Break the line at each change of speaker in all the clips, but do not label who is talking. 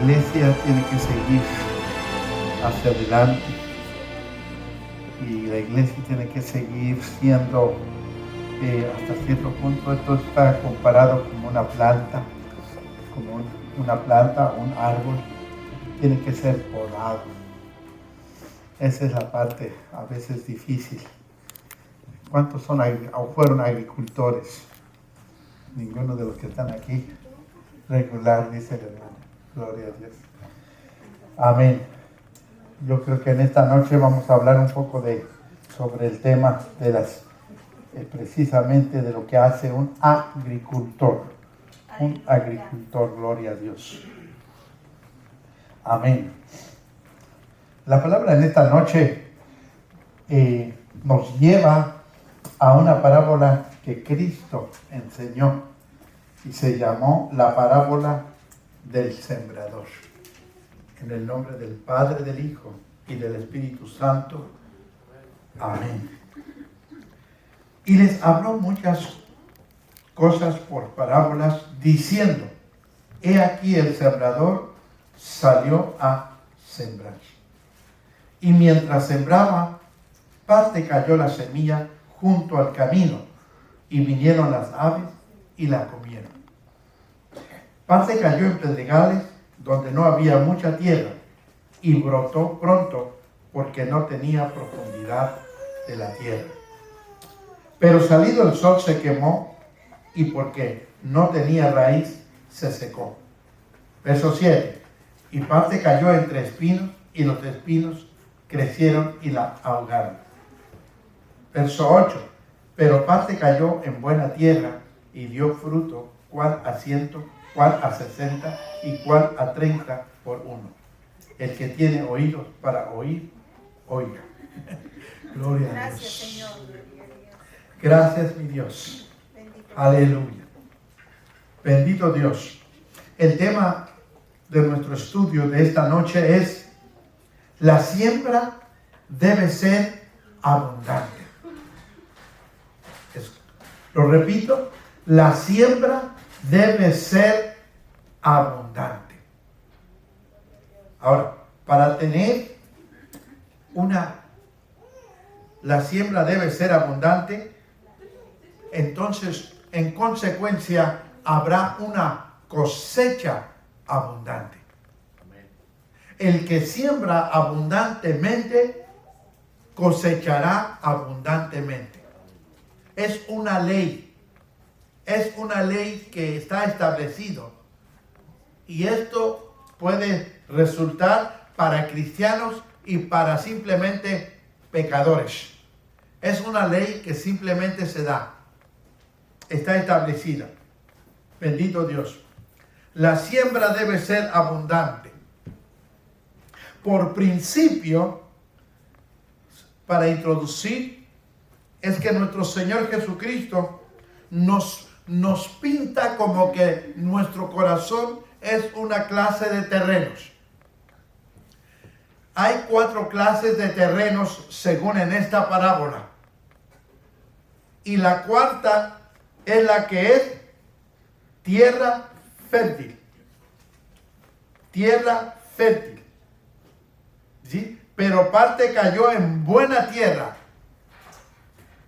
iglesia tiene que seguir hacia adelante y la iglesia tiene que seguir siendo hasta cierto punto. Esto está comparado como una planta, un árbol, tiene que ser podado. Esa es la parte a veces difícil. ¿Cuántos son o fueron agricultores? Ninguno de los que están aquí. Regular, dice el hermano. Gloria a Dios. Amén. Yo creo que en esta noche vamos a hablar un poco sobre el tema de precisamente de lo que hace un agricultor. Un agricultor, gloria a Dios. Amén. La palabra en esta noche nos lleva a una parábola que Cristo enseñó y se llamó la parábola del sembrador. En el nombre del Padre, del Hijo y del Espíritu Santo. Amén. Y les habló muchas cosas por parábolas, diciendo: he aquí el sembrador salió a sembrar. Y mientras sembraba, parte cayó la semilla junto al camino, y vinieron las aves y la comieron. Parte cayó en pedregales, donde no había mucha tierra, y brotó pronto, porque no tenía profundidad de la tierra. Pero salido el sol se quemó, y porque no tenía raíz, se secó. Verso 7. Y parte cayó entre espinos, y los espinos crecieron y la ahogaron. Verso 8. Pero parte cayó en buena tierra, y dio fruto, cuál a 100, cuál a 60, y cuál a 30 por uno. El que tiene oídos para oír, oiga. Gloria a Dios.
Gracias, Señor.
Gracias, mi Dios.
Bendito.
Aleluya. Bendito Dios. El tema de nuestro estudio de esta noche es: la siembra debe ser abundante. Lo repito, la siembra debe ser abundante. Ahora, para tener la siembra debe ser abundante, entonces, en consecuencia, habrá una cosecha abundante. El que siembra abundantemente, cosechará abundantemente. Es una ley que está establecido. Y esto puede resultar para cristianos y para simplemente pecadores. Es una ley que simplemente se da. Está establecida. Bendito Dios. La siembra debe ser abundante. Por principio, para introducir, es que nuestro Señor Jesucristo nos pinta como que nuestro corazón es una clase de terrenos. Hay 4 clases de terrenos según en esta parábola. Y la cuarta es la que es tierra fértil. Tierra fértil. ¿Sí? Pero parte cayó en buena tierra.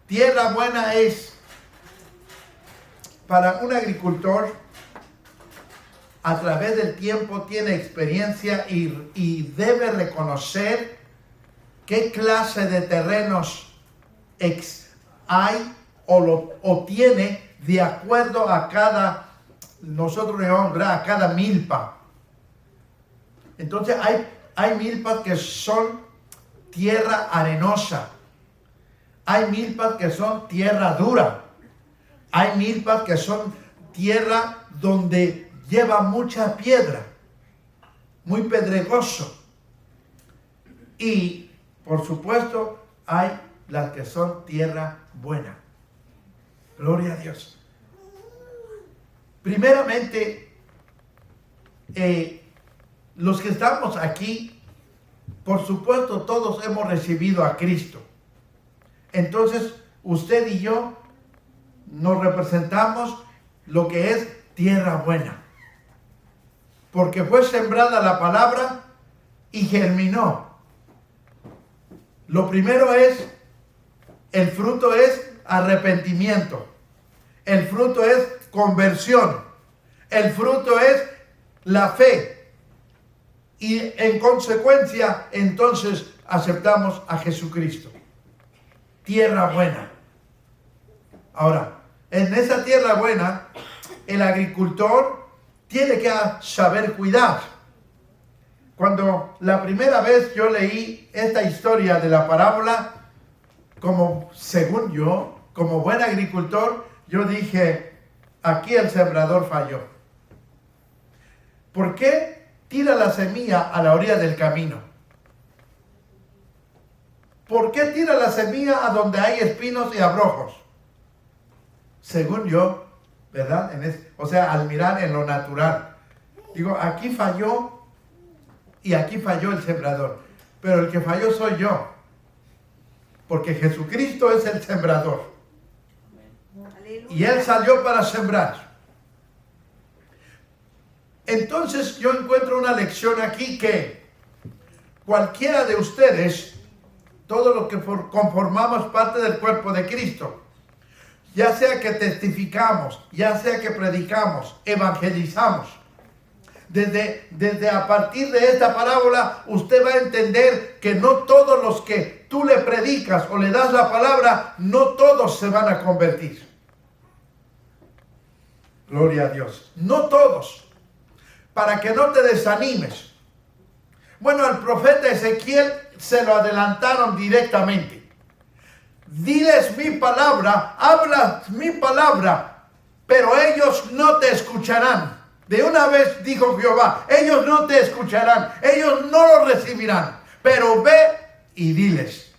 Tierra buena es para un agricultor. A través del tiempo tiene experiencia y debe reconocer qué clase de terrenos hay o tiene de acuerdo a cada, nosotros llamamos, a cada milpa. Entonces hay milpas que son tierra arenosa. Hay milpas que son tierra dura. Hay milpas que son tierra donde lleva mucha piedra, muy pedregoso. Y, por supuesto, hay las que son tierra buena. Gloria a Dios. Primeramente, los que estamos aquí, por supuesto, todos hemos recibido a Cristo. Entonces, usted y yo nos representamos lo que es tierra buena. porque fue sembrada la palabra y germinó. Lo primero es, el fruto es arrepentimiento. El fruto es conversión. El fruto es la fe. Y en consecuencia, entonces aceptamos a Jesucristo. Tierra buena. Ahora, en esa tierra buena, el agricultor tiene que saber cuidar. Cuando la primera vez yo leí esta historia de la parábola, según yo, como buen agricultor, yo dije, aquí el sembrador falló. ¿Por qué tira la semilla a la orilla del camino? ¿Por qué tira la semilla a donde hay espinos y abrojos? Según yo, ¿verdad? O sea, al mirar en lo natural. Digo, aquí falló y aquí falló el sembrador. Pero el que falló soy yo. Porque Jesucristo es el sembrador. Y Él salió para sembrar. Entonces yo encuentro una lección aquí que cualquiera de ustedes, todos los que conformamos parte del cuerpo de Cristo, ya sea que testificamos, ya sea que predicamos, evangelizamos, desde a partir de esta parábola, usted va a entender que no todos los que tú le predicas o le das la palabra, no todos se van a convertir. Gloria a Dios. No todos. Para que no te desanimes. Bueno, al profeta Ezequiel se lo adelantaron directamente. Diles mi palabra, hablas mi palabra, pero ellos no te escucharán. De una vez dijo Jehová, ellos no te escucharán, ellos no lo recibirán, pero ve y diles.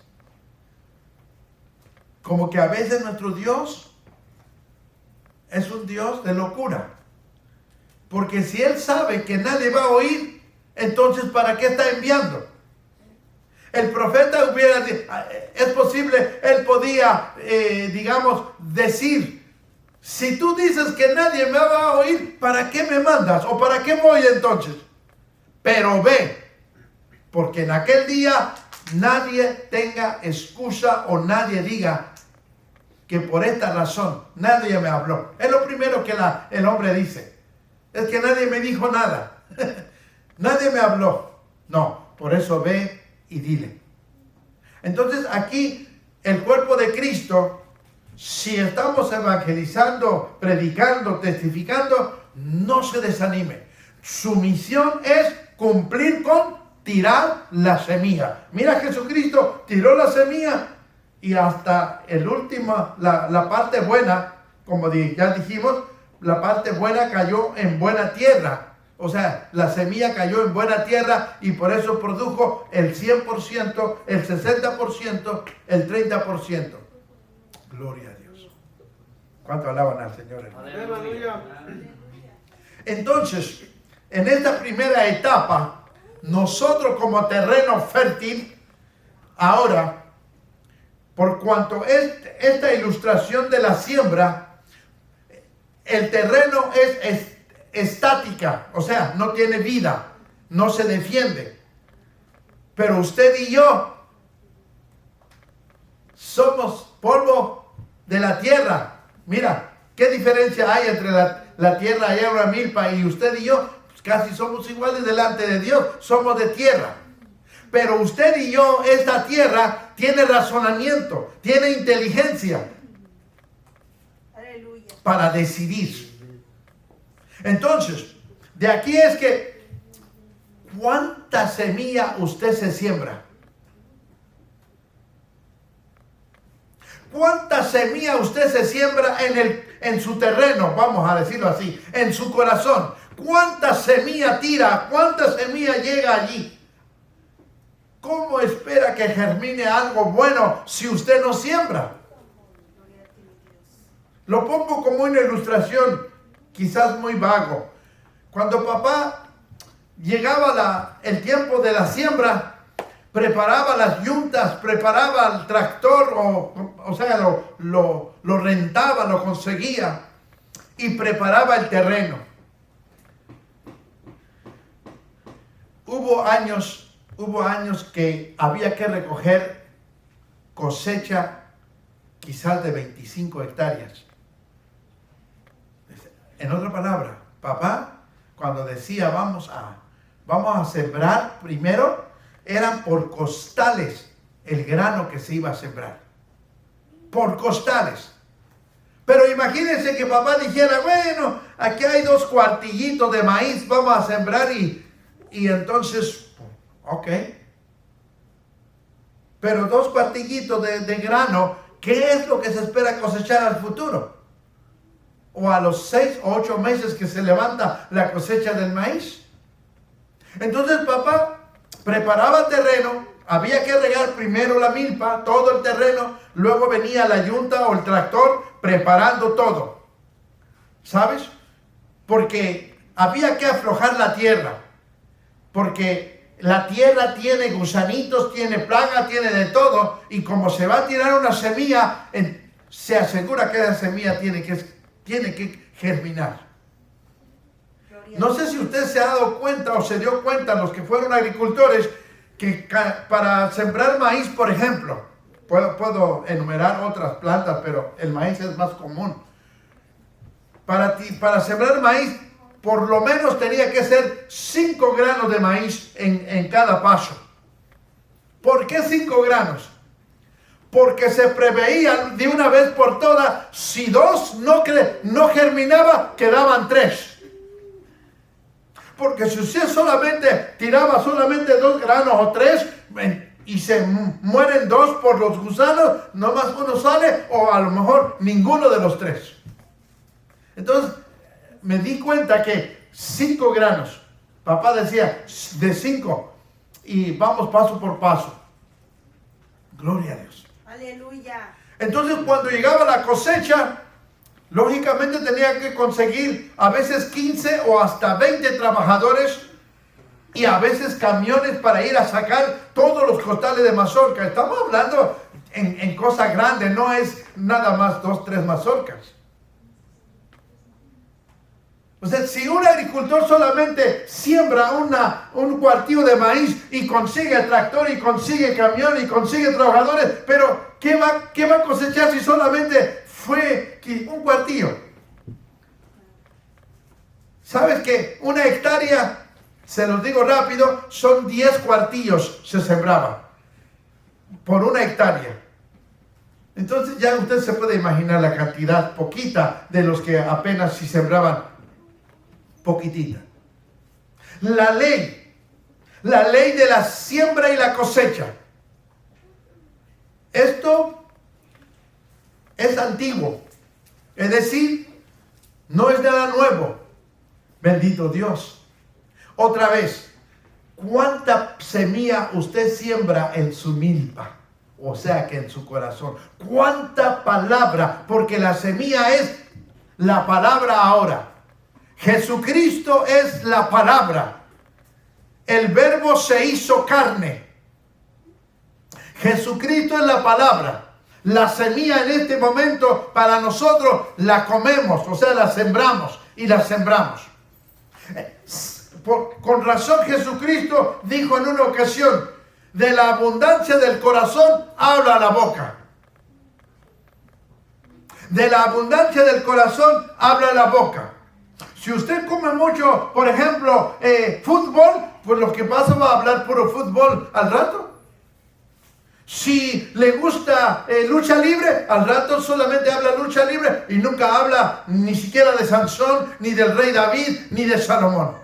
Como que a veces nuestro Dios es un Dios de locura. Porque si Él sabe que nadie va a oír, entonces ¿para qué está enviando? El profeta hubiera dicho, es posible, él podía, decir, si tú dices que nadie me va a oír, ¿para qué me mandas? ¿O para qué voy entonces? Pero ve, porque en aquel día nadie tenga excusa o nadie diga que por esta razón nadie me habló. Es lo primero que el hombre dice. Es que nadie me dijo nada. Nadie me habló. No, por eso ve y dile. Entonces aquí el cuerpo de Cristo, si estamos evangelizando, predicando, testificando, no se desanime. Su misión es cumplir con tirar la semilla. Mira, Jesucristo tiró la semilla y hasta el último, la parte buena, como ya dijimos, la parte buena cayó en buena tierra. O sea, la semilla cayó en buena tierra y por eso produjo el 100%, el 60%, el 30%. Gloria a Dios. ¿Cuánto alaban al Señor? Aleluya. Entonces, en esta primera etapa, nosotros como terreno fértil, ahora, por cuanto esta ilustración de la siembra, el terreno es estática, o sea, no tiene vida, no se defiende. Pero usted y yo somos polvo de la tierra. Mira, ¿qué diferencia hay entre la tierra allá en la milpa y usted y yo? Pues casi somos iguales delante de Dios, somos de tierra. Pero usted y yo, esta tierra, tiene razonamiento, tiene inteligencia. Aleluya. Para decidir. Entonces, de aquí es que, ¿cuánta semilla usted se siembra? ¿Cuánta semilla usted se siembra en su terreno? Vamos a decirlo así, en su corazón. ¿Cuánta semilla tira? ¿Cuánta semilla llega allí? ¿Cómo espera que germine algo bueno si usted no siembra? Lo pongo como una ilustración, quizás muy vago. Cuando papá llegaba el tiempo de la siembra, preparaba las yuntas, preparaba el tractor, o sea, lo rentaba, lo conseguía y preparaba el terreno. hubo años que había que recoger cosecha quizás de 25 hectáreas. En otra palabra, papá, cuando decía vamos a sembrar primero, eran por costales el grano que se iba a sembrar. Por costales. Pero imagínense que papá dijera, bueno, aquí hay 2 cuartillitos de maíz, vamos a sembrar y entonces, ok. Pero 2 cuartillitos de grano, ¿qué es lo que se espera cosechar al futuro? O a los 6 o 8 meses que se levanta la cosecha del maíz. Entonces papá preparaba terreno, había que regar primero la milpa, todo el terreno, luego venía la yunta o el tractor preparando todo. ¿Sabes? Porque había que aflojar la tierra, porque la tierra tiene gusanitos, tiene plaga, tiene de todo, y como se va a tirar una semilla, se asegura que esa semilla tiene que germinar. No sé si usted se ha dado cuenta o se dio cuenta, los que fueron agricultores, que para sembrar maíz, por ejemplo, puedo enumerar otras plantas, pero el maíz es más común. Para sembrar maíz, por lo menos tenía que ser 5 granos de maíz en cada paso. ¿Por qué 5 granos? Porque se preveía de una vez por todas, si 2 no germinaba, quedaban 3. Porque si usted tiraba solamente 2 granos o 3 y se mueren 2 por los gusanos, nomás uno sale o a lo mejor ninguno de los 3. Entonces me di cuenta que 5 granos, papá decía de 5 y vamos paso por paso. Gloria a Dios.
Aleluya.
Entonces cuando llegaba la cosecha, lógicamente tenía que conseguir a veces 15 o hasta 20 trabajadores y a veces camiones para ir a sacar todos los costales de mazorca. Estamos hablando en cosas grandes, no es nada más 2, 3 mazorcas. O sea, si un agricultor solamente siembra un cuartillo de maíz y consigue tractor y consigue camión y consigue trabajadores, pero ¿qué va a cosechar si solamente fue un cuartillo? ¿Sabes que una hectárea, se los digo rápido, son 10 cuartillos se sembraba por una hectárea? Entonces ya usted se puede imaginar la cantidad poquita de los que apenas si sembraban poquitita. La ley de la siembra y la cosecha. Esto es antiguo, es decir, no es nada nuevo. Bendito Dios. Otra vez, ¿cuánta semilla usted siembra en su milpa? O sea que en su corazón. ¿Cuánta palabra? Porque la semilla es la palabra ahora. Jesucristo es la palabra. El verbo se hizo carne. Jesucristo es la palabra. La semilla en este momento para nosotros la comemos, o sea, la sembramos y la sembramos. Con razón Jesucristo dijo en una ocasión, de la abundancia del corazón habla la boca. De la abundancia del corazón habla la boca. Si usted come mucho, por ejemplo, fútbol, pues lo que pasa va a hablar puro fútbol al rato. Si le gusta lucha libre, al rato solamente habla lucha libre y nunca habla ni siquiera de Sansón, ni del rey David, ni de Salomón.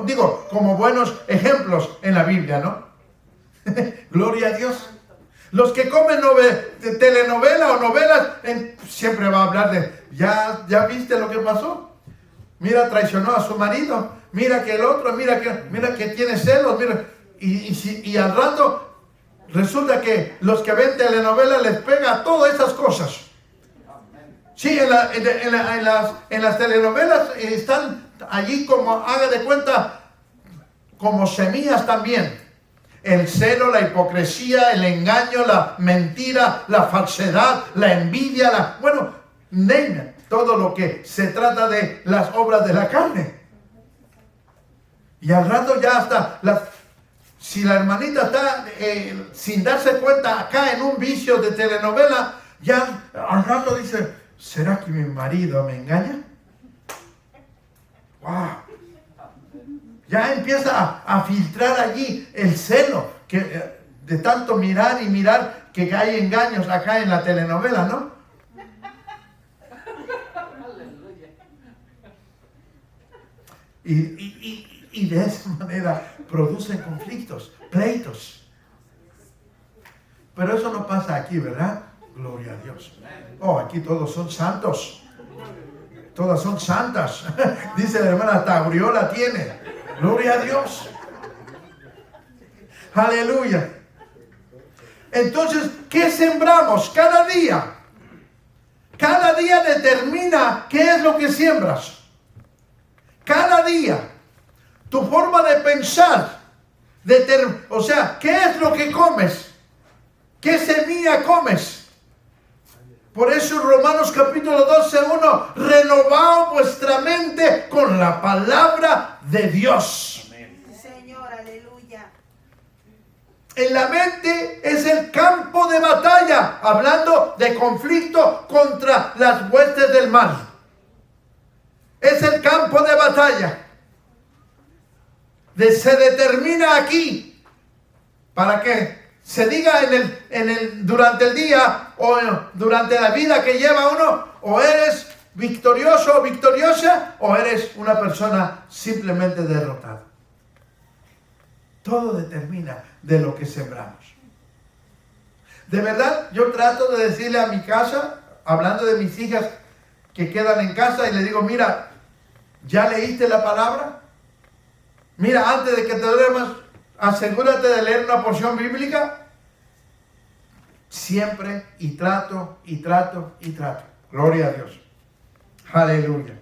Digo, como buenos ejemplos en la Biblia, ¿no? Gloria a Dios. Los que comen telenovela o novelas, siempre va a hablar de, ¿ya viste lo que pasó? Mira, traicionó a su marido, mira que el otro, mira que tiene celos, mira, y al rato resulta que los que ven telenovela les pega todas esas cosas. Sí, en las telenovelas están allí como, haga de cuenta, como semillas también. El celo, la hipocresía, el engaño, la mentira, la falsedad, la envidia, name it. Todo lo que se trata de las obras de la carne. Y al rato ya hasta Si la hermanita está sin darse cuenta acá en un vicio de telenovela, ya al rato dice, ¿será que mi marido me engaña? ¡Wow! Ya empieza a filtrar allí el celo de tanto mirar y mirar que hay engaños acá en la telenovela, ¿no? Y de esa manera producen conflictos, pleitos. Pero eso no pasa aquí, ¿verdad? Gloria a Dios. Oh, aquí todos son santos. Todas son santas. Dice la hermana, hasta aureola tiene. Gloria a Dios. Aleluya. Entonces, ¿qué sembramos cada día? Cada día determina qué es lo que siembras. Cada día. Tu forma de pensar. O sea, ¿qué es lo que comes? ¿Qué semilla comes? Por eso Romanos capítulo 12:1, renovaos vuestra mente con la palabra de Dios.
Amén. Señor, aleluya.
En la mente es el campo de batalla, hablando de conflicto contra las huestes del mal. Es el campo de batalla. Se determina aquí para que se diga durante el día o durante la vida que lleva uno, o eres victorioso o victoriosa, o eres una persona simplemente derrotada. Todo determina de lo que sembramos. De verdad, yo trato de decirle a mi casa, hablando de mis hijas que quedan en casa, y le digo, mira, ¿ya leíste la palabra? Mira, antes de que te duermas, asegúrate de leer una porción bíblica. Siempre, y trato. Gloria a Dios. Aleluya.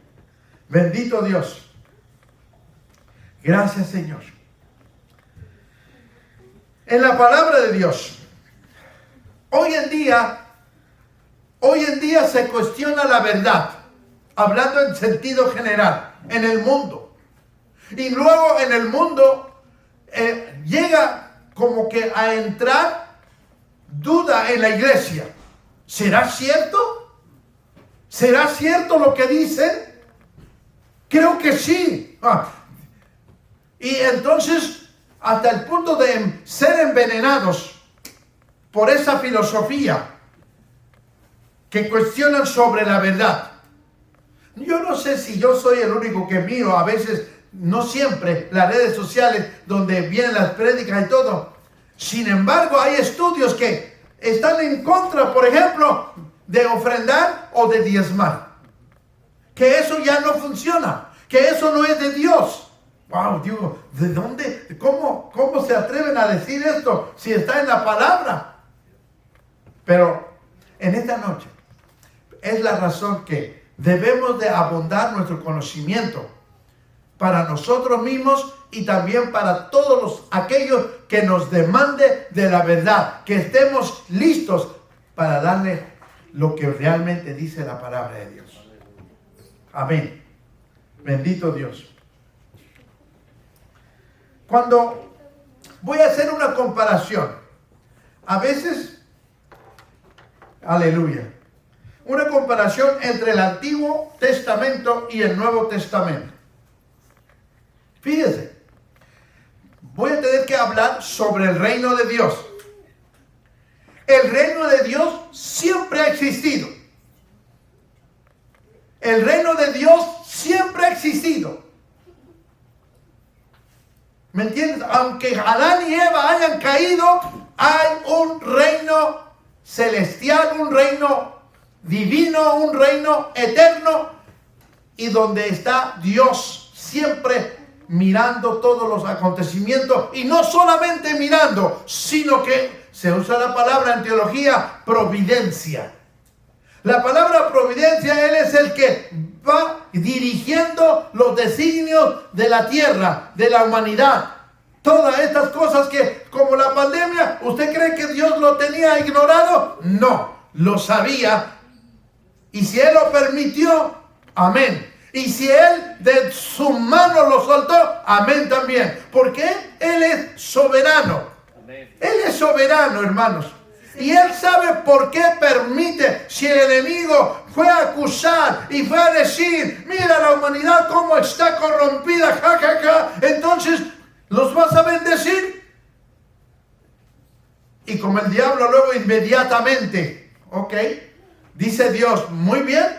Bendito Dios. Gracias, Señor. En la palabra de Dios, hoy en día se cuestiona la verdad, hablando en sentido general, en el mundo. Y luego en el mundo llega como que a entrar duda en la iglesia. ¿Será cierto? ¿Será cierto lo que dicen? Creo que sí. Y entonces, hasta el punto de ser envenenados por esa filosofía que cuestionan sobre la verdad. Yo no sé si yo soy el único que miro a veces, no siempre, las redes sociales donde vienen las prédicas y todo. Sin embargo, hay estudios que están en contra, por ejemplo, de ofrendar o de diezmar. Que eso ya no funciona, que eso no es de Dios. Wow, digo, ¿de dónde? ¿Cómo se atreven a decir esto si está en la palabra? Pero en esta noche es la razón que debemos de abundar nuestro conocimiento para nosotros mismos y también para todos aquellos que nos demande de la verdad, que estemos listos para darle lo que realmente dice la palabra de Dios. Amén. Bendito Dios. Cuando voy a hacer una comparación, a veces, aleluya, una comparación entre el Antiguo Testamento y el Nuevo Testamento. Fíjese, voy a tener que hablar sobre el reino de Dios. El reino de Dios siempre ha existido. El reino de Dios siempre ha existido. ¿Me entiendes? Aunque Adán y Eva hayan caído, hay un reino celestial, un reino divino, un reino eterno, y donde está Dios siempre mirando todos los acontecimientos, y no solamente mirando, sino que se usa la palabra en teología providencia. La palabra providencia, Él es el que va dirigiendo los designios de la tierra, de la humanidad. Todas estas cosas que, como la pandemia, ¿usted cree que Dios lo tenía ignorado? No, lo sabía. Y si Él lo permitió, amén. Y si Él de su mano lo soltó, amén también. Porque Él es soberano.
Amén.
Él es soberano, hermanos. Y Él sabe por qué permite, si el enemigo fue a acusar y fue a decir, mira la humanidad cómo está corrompida, ja, ja, ja, entonces, ¿los vas a bendecir? Y como el diablo luego inmediatamente, ok, dice Dios, muy bien,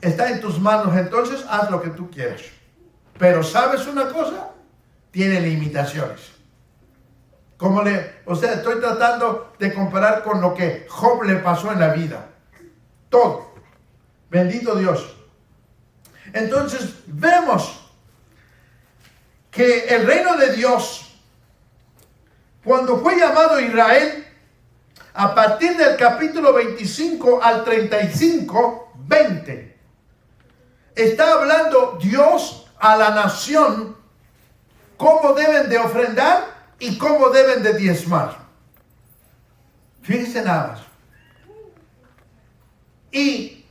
está en tus manos, entonces haz lo que tú quieras. Pero ¿sabes una cosa? Tiene limitaciones. Estoy tratando de comparar con lo que Job le pasó en la vida. Todo. Bendito Dios. Entonces vemos que el reino de Dios, cuando fue llamado Israel, a partir del capítulo 25 al 35, 20, está hablando Dios a la nación cómo deben de ofrendar y cómo deben de diezmar. Fíjense nada más. Y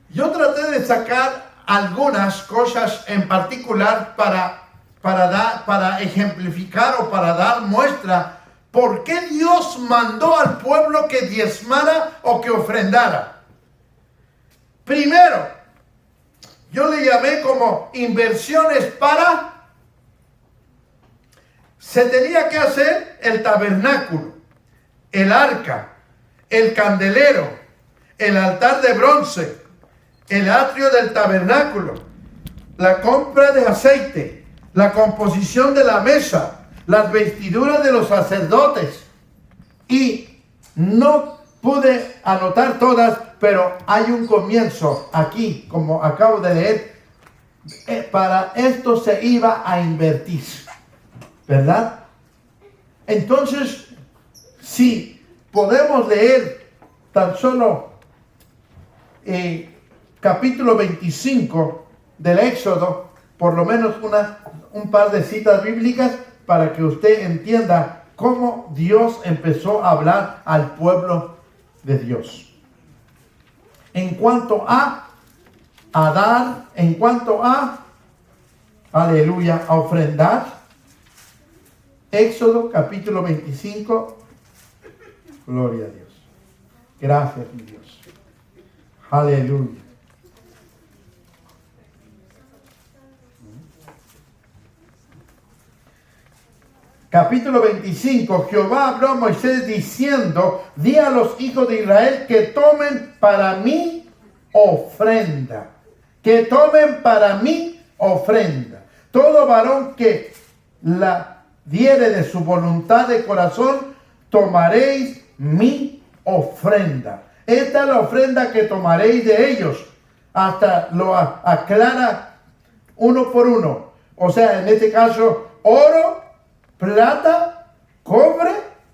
yo traté de sacar algunas cosas en particular para ejemplificar o para dar muestra por qué Dios mandó al pueblo que diezmara o que ofrendara. Primero, yo le llamé como inversiones para... Se tenía que hacer el tabernáculo, el arca, el candelero, el altar de bronce, el atrio del tabernáculo, la compra de aceite, la composición de la mesa, las vestiduras de los sacerdotes. Y no pude anotar todas, pero hay un comienzo aquí, como acabo de leer. Para esto se iba a invertir, ¿verdad? Entonces, si podemos leer tan solo capítulo 25 del Éxodo, por lo menos un par de citas bíblicas para que usted entienda cómo Dios empezó a hablar al pueblo de Dios. En cuanto a dar, en cuanto a, aleluya, a ofrendar, Éxodo capítulo 25, gloria a Dios. Gracias, mi Dios. Aleluya. Capítulo 25, Jehová habló a Moisés diciendo, di a los hijos de Israel que tomen para mí ofrenda. Que tomen para mí ofrenda. Todo varón que la diere de su voluntad de corazón, tomaréis mi ofrenda. Esta es la ofrenda que tomaréis de ellos. Hasta lo aclara uno por uno. O sea, en este caso, oro, plata, cobre,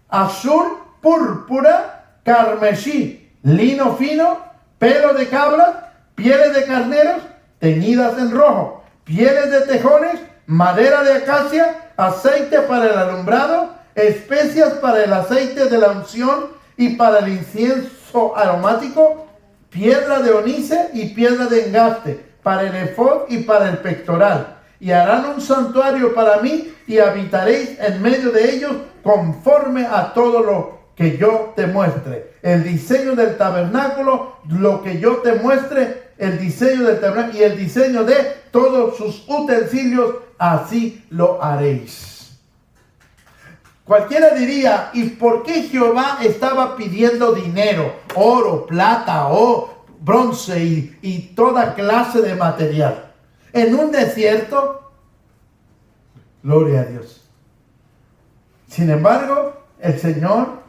azul, púrpura, carmesí, lino fino, pelo de cabras, pieles de carneros, teñidas en rojo, pieles de tejones, madera de acacia, aceite para el alumbrado, especias para el aceite de la unción y para el incienso aromático, piedra de onice y piedra de engaste, para el efod y para el pectoral. Y harán un santuario para mí y habitaréis en medio de ellos conforme a todo lo que yo te muestre. El diseño del tabernáculo, lo que yo te muestre, el diseño del tabernáculo y el diseño de todos sus utensilios, así lo haréis. Cualquiera diría, ¿y por qué Jehová estaba pidiendo dinero, oro, plata, bronce y toda clase de material? En un desierto, gloria a Dios. Sin embargo, el Señor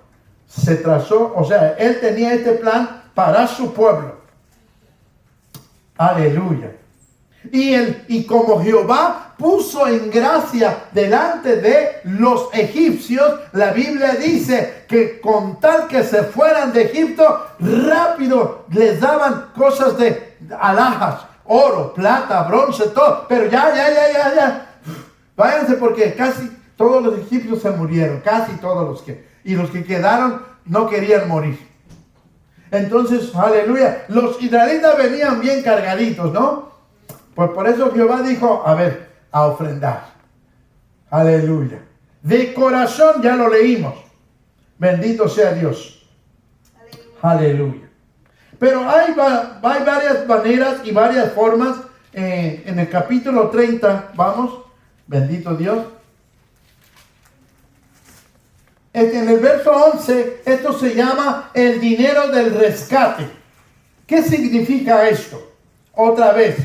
se trazó, o sea, Él tenía este plan para su pueblo. Aleluya. Y como Jehová puso en gracia delante de los egipcios, la Biblia dice que con tal que se fueran de Egipto, rápido les daban cosas de alhajas, oro, plata, bronce, todo. Pero ya. Váyanse porque casi todos los egipcios se murieron, casi todos y los que quedaron no querían morir. Entonces, aleluya, los israelitas venían bien cargaditos, ¿no? Pues por eso Jehová dijo, a ver, a ofrendar. Aleluya. De corazón, ya lo leímos. Bendito sea Dios. Aleluya. Pero hay varias maneras y varias formas. En el capítulo 30, vamos, bendito Dios. En el verso 11, esto se llama el dinero del rescate. ¿Qué significa esto? Otra vez,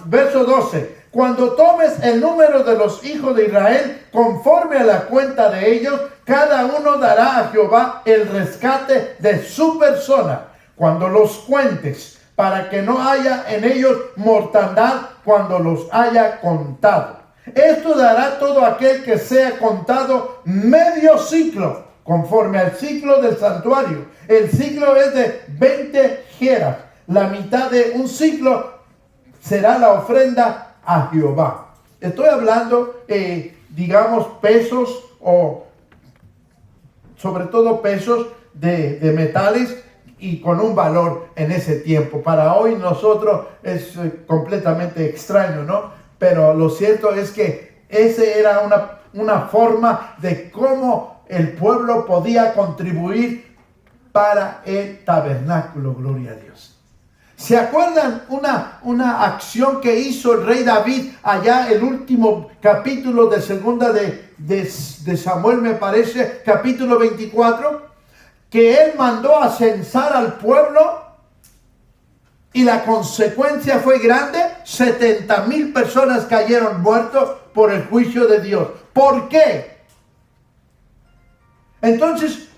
verso 12. Cuando tomes el número de los hijos de Israel, conforme a la cuenta de ellos, cada uno dará a Jehová el rescate de su persona. Cuando los cuentes, para que no haya en ellos mortandad cuando los haya contado. Esto dará todo aquel que sea contado medio ciclo, conforme al ciclo del santuario. El ciclo es de 20 jeras. La mitad de un ciclo será la ofrenda a Jehová. Estoy hablando, digamos, pesos o sobre todo pesos de metales y con un valor en ese tiempo. Para hoy nosotros es completamente extraño, ¿no? Pero lo cierto es que ese era una forma de cómo el pueblo podía contribuir para el tabernáculo. Gloria a Dios. ¿Se acuerdan una acción que hizo el rey David allá el último capítulo de segunda de Samuel, me parece, capítulo 24? Que él mandó a censar al pueblo y la consecuencia fue grande. 70,000 personas cayeron muertos por el juicio de Dios. ¿Por qué? Entonces,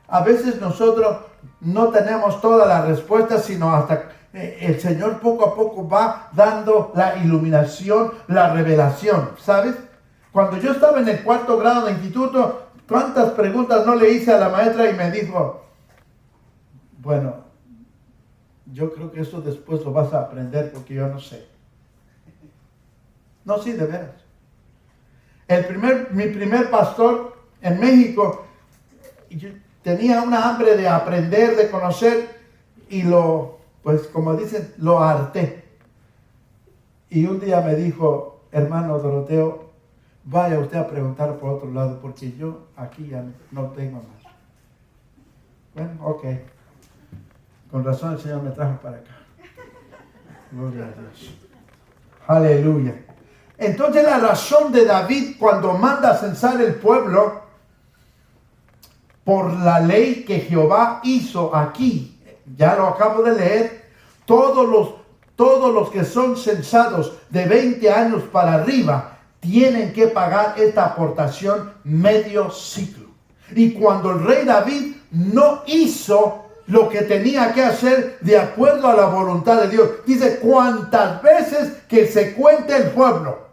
a veces nosotros no tenemos todas las respuestas, sino hasta el Señor poco a poco va dando la iluminación, la revelación, ¿sabes? Cuando yo estaba en el 4º grado de instituto, ¿cuántas preguntas no le hice a la maestra? Y me dijo, bueno, yo creo que eso después lo vas a aprender porque yo no sé. No, sí, de veras. Mi primer pastor en México, yo tenía una hambre de aprender, de conocer, y pues como dicen, lo harté. Y un día me dijo, hermano Doroteo, vaya usted a preguntar por otro lado, porque yo aquí ya no tengo más. Bueno, ok. Con razón el Señor me trajo para acá. Gloria a Dios. Aleluya. Entonces la razón de David cuando manda a censar el pueblo, por la ley que Jehová hizo aquí, ya lo acabo de leer, todos los que son censados de 20 años para arriba, tienen que pagar esta aportación medio ciclo. Y cuando el rey David no hizo lo que tenía que hacer de acuerdo a la voluntad de Dios, dice, cuántas veces que se cuente el pueblo,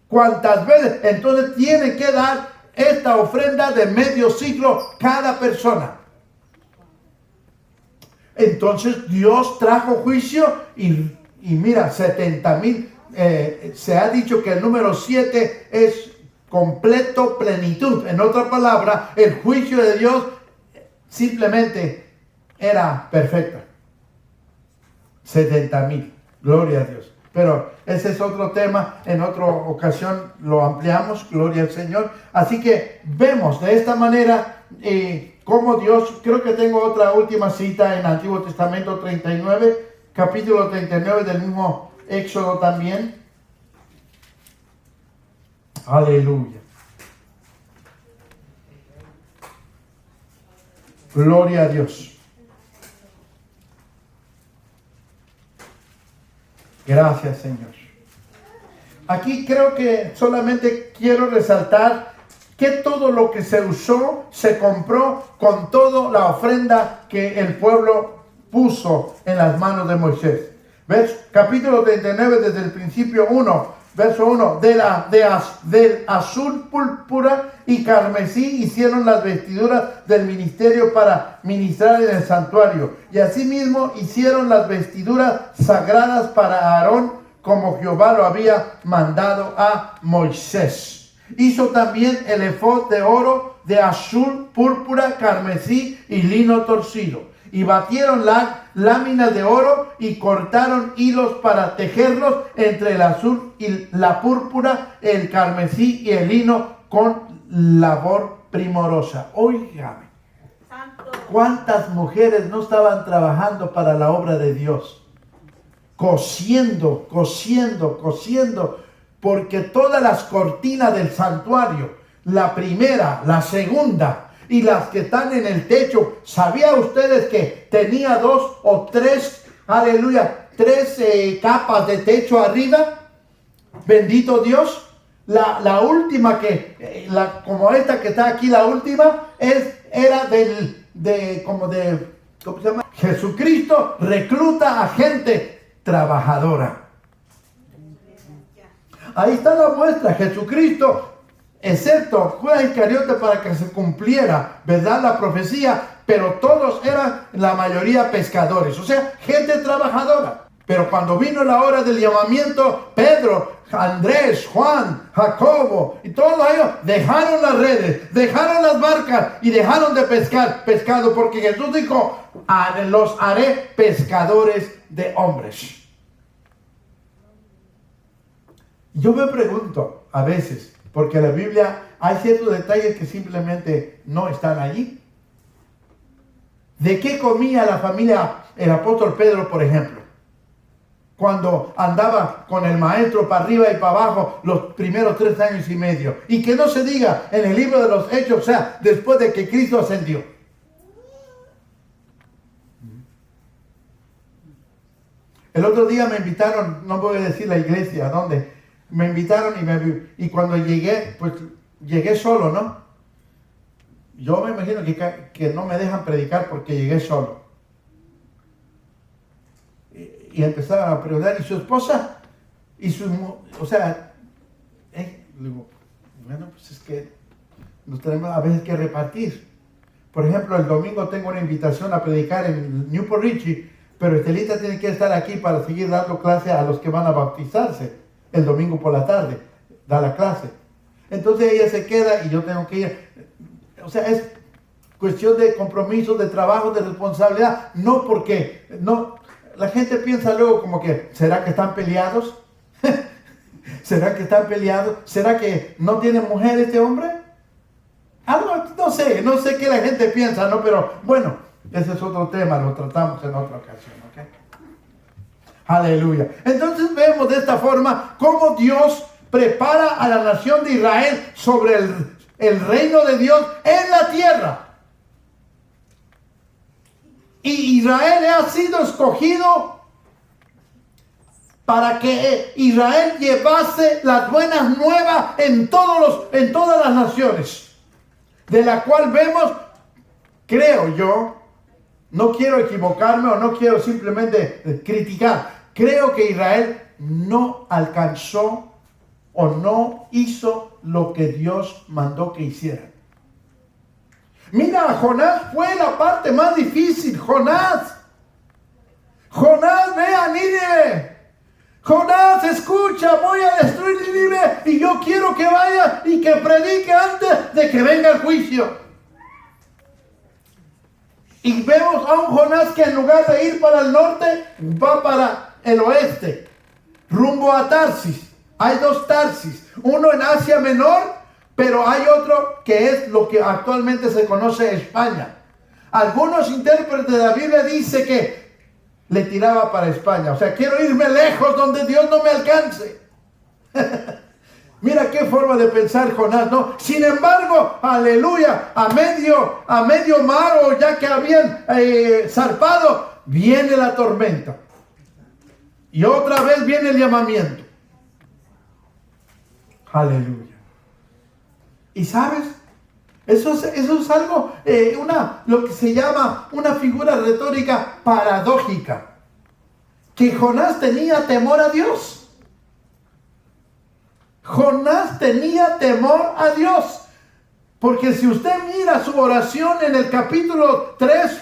cuántas veces, entonces tiene que dar esta ofrenda de medio ciclo cada persona. Entonces Dios trajo juicio y mira, 70,000. Se ha dicho que el número 7 es completo plenitud. En otra palabra, el juicio de Dios simplemente era perfecto. 70,000. Gloria a Dios. Pero ese es otro tema. En otra ocasión lo ampliamos. Gloria al Señor. Así que vemos de esta manera cómo Dios, creo que tengo otra última cita en Antiguo Testamento 39, capítulo 39 del mismo Éxodo también. Aleluya. Gloria a Dios. Gracias, Señor. Aquí creo que solamente quiero resaltar que todo lo que se usó, se compró con toda la ofrenda que el pueblo puso en las manos de Moisés. ¿Ves? Capítulo 39, desde el principio 1, verso 1. Del azul, púrpura y carmesí hicieron las vestiduras del ministerio para ministrar en el santuario. Y asimismo hicieron las vestiduras sagradas para Aarón, como Jehová lo había mandado a Moisés. Hizo también el efod de oro de azul, púrpura, carmesí y lino torcido. Y batieron láminas de oro y cortaron hilos para tejerlos entre el azul y la púrpura, el carmesí y el lino con labor primorosa. Óigame, ¿cuántas mujeres no estaban trabajando para la obra de Dios? Cosiendo, porque todas las cortinas del santuario, la primera, la segunda y las que están en el techo, ¿sabían ustedes que tenía 2 o 3, aleluya, 3 capas de techo arriba? Bendito Dios. La última como esta que está aquí, la última, era ¿cómo se llama? Jesucristo recluta a gente trabajadora. Ahí está la muestra. Jesucristo, excepto Judas Iscariote para que se cumpliera, ¿verdad?, la profecía, pero todos eran, la mayoría, pescadores, o sea, gente trabajadora. Pero cuando vino la hora del llamamiento, Pedro, Andrés, Juan, Jacobo y todos ellos dejaron las redes, dejaron las barcas y dejaron de pescado, porque Jesús dijo: los haré pescadores de hombres. Yo me pregunto a veces, porque en la Biblia hay ciertos detalles que simplemente no están allí. ¿De qué comía la familia, el apóstol Pedro, por ejemplo, cuando andaba con el maestro para arriba y para abajo los primeros 3 años y medio? Y que no se diga en el libro de los Hechos, o sea, después de que Cristo ascendió. El otro día me invitaron, no voy a decir la iglesia, ¿a dónde? Me invitaron y cuando llegué, pues llegué solo, ¿no? Yo me imagino que no me dejan predicar porque llegué solo. Y empezaron a preguntar, ¿y su esposa? O sea, digo, bueno, pues es que nos tenemos a veces que repartir. Por ejemplo, el domingo tengo una invitación a predicar en Newport Richie, pero Estelita tiene que estar aquí para seguir dando clase a los que van a bautizarse. El domingo por la tarde da la clase. Entonces ella se queda y yo tengo que ir. O sea, es cuestión de compromiso, de trabajo, de responsabilidad. No porque, no, la gente piensa luego como que, ¿será que están peleados? ¿Será que están peleados? ¿Será que no tiene mujer este hombre? No sé qué la gente piensa, ¿no? Pero bueno, ese es otro tema, lo tratamos en otra ocasión, ¿ok? Aleluya. Entonces vemos de esta forma cómo Dios prepara a la nación de Israel sobre el reino de Dios en la tierra. Y Israel ha sido escogido para que Israel llevase las buenas nuevas en todas las naciones, de la cual vemos, creo yo, no quiero equivocarme o no quiero simplemente criticar, creo que Israel no alcanzó o no hizo lo que Dios mandó que hiciera. Mira, Jonás fue la parte más difícil. Jonás, ve a Nínive. Jonás, escucha, voy a destruir Nínive y yo quiero que vaya y que predique antes de que venga el juicio. Y vemos a un Jonás que en lugar de ir para el norte, va para el oeste, rumbo a Tarsis. Hay 2 Tarsis, uno en Asia Menor, pero hay otro que es lo que actualmente se conoce España. Algunos intérpretes de la Biblia dicen que le tiraba para España. O sea, quiero irme lejos donde Dios no me alcance. Mira qué forma de pensar Jonás, ¿no? Sin embargo, aleluya, a medio mar, o ya que habían zarpado, viene la tormenta. Y otra vez viene el llamamiento. Aleluya. ¿Y sabes? Eso es algo, lo que se llama una figura retórica paradójica. Que Jonás tenía temor a Dios. Jonás tenía temor a Dios. Porque si usted mira su oración en el capítulo 3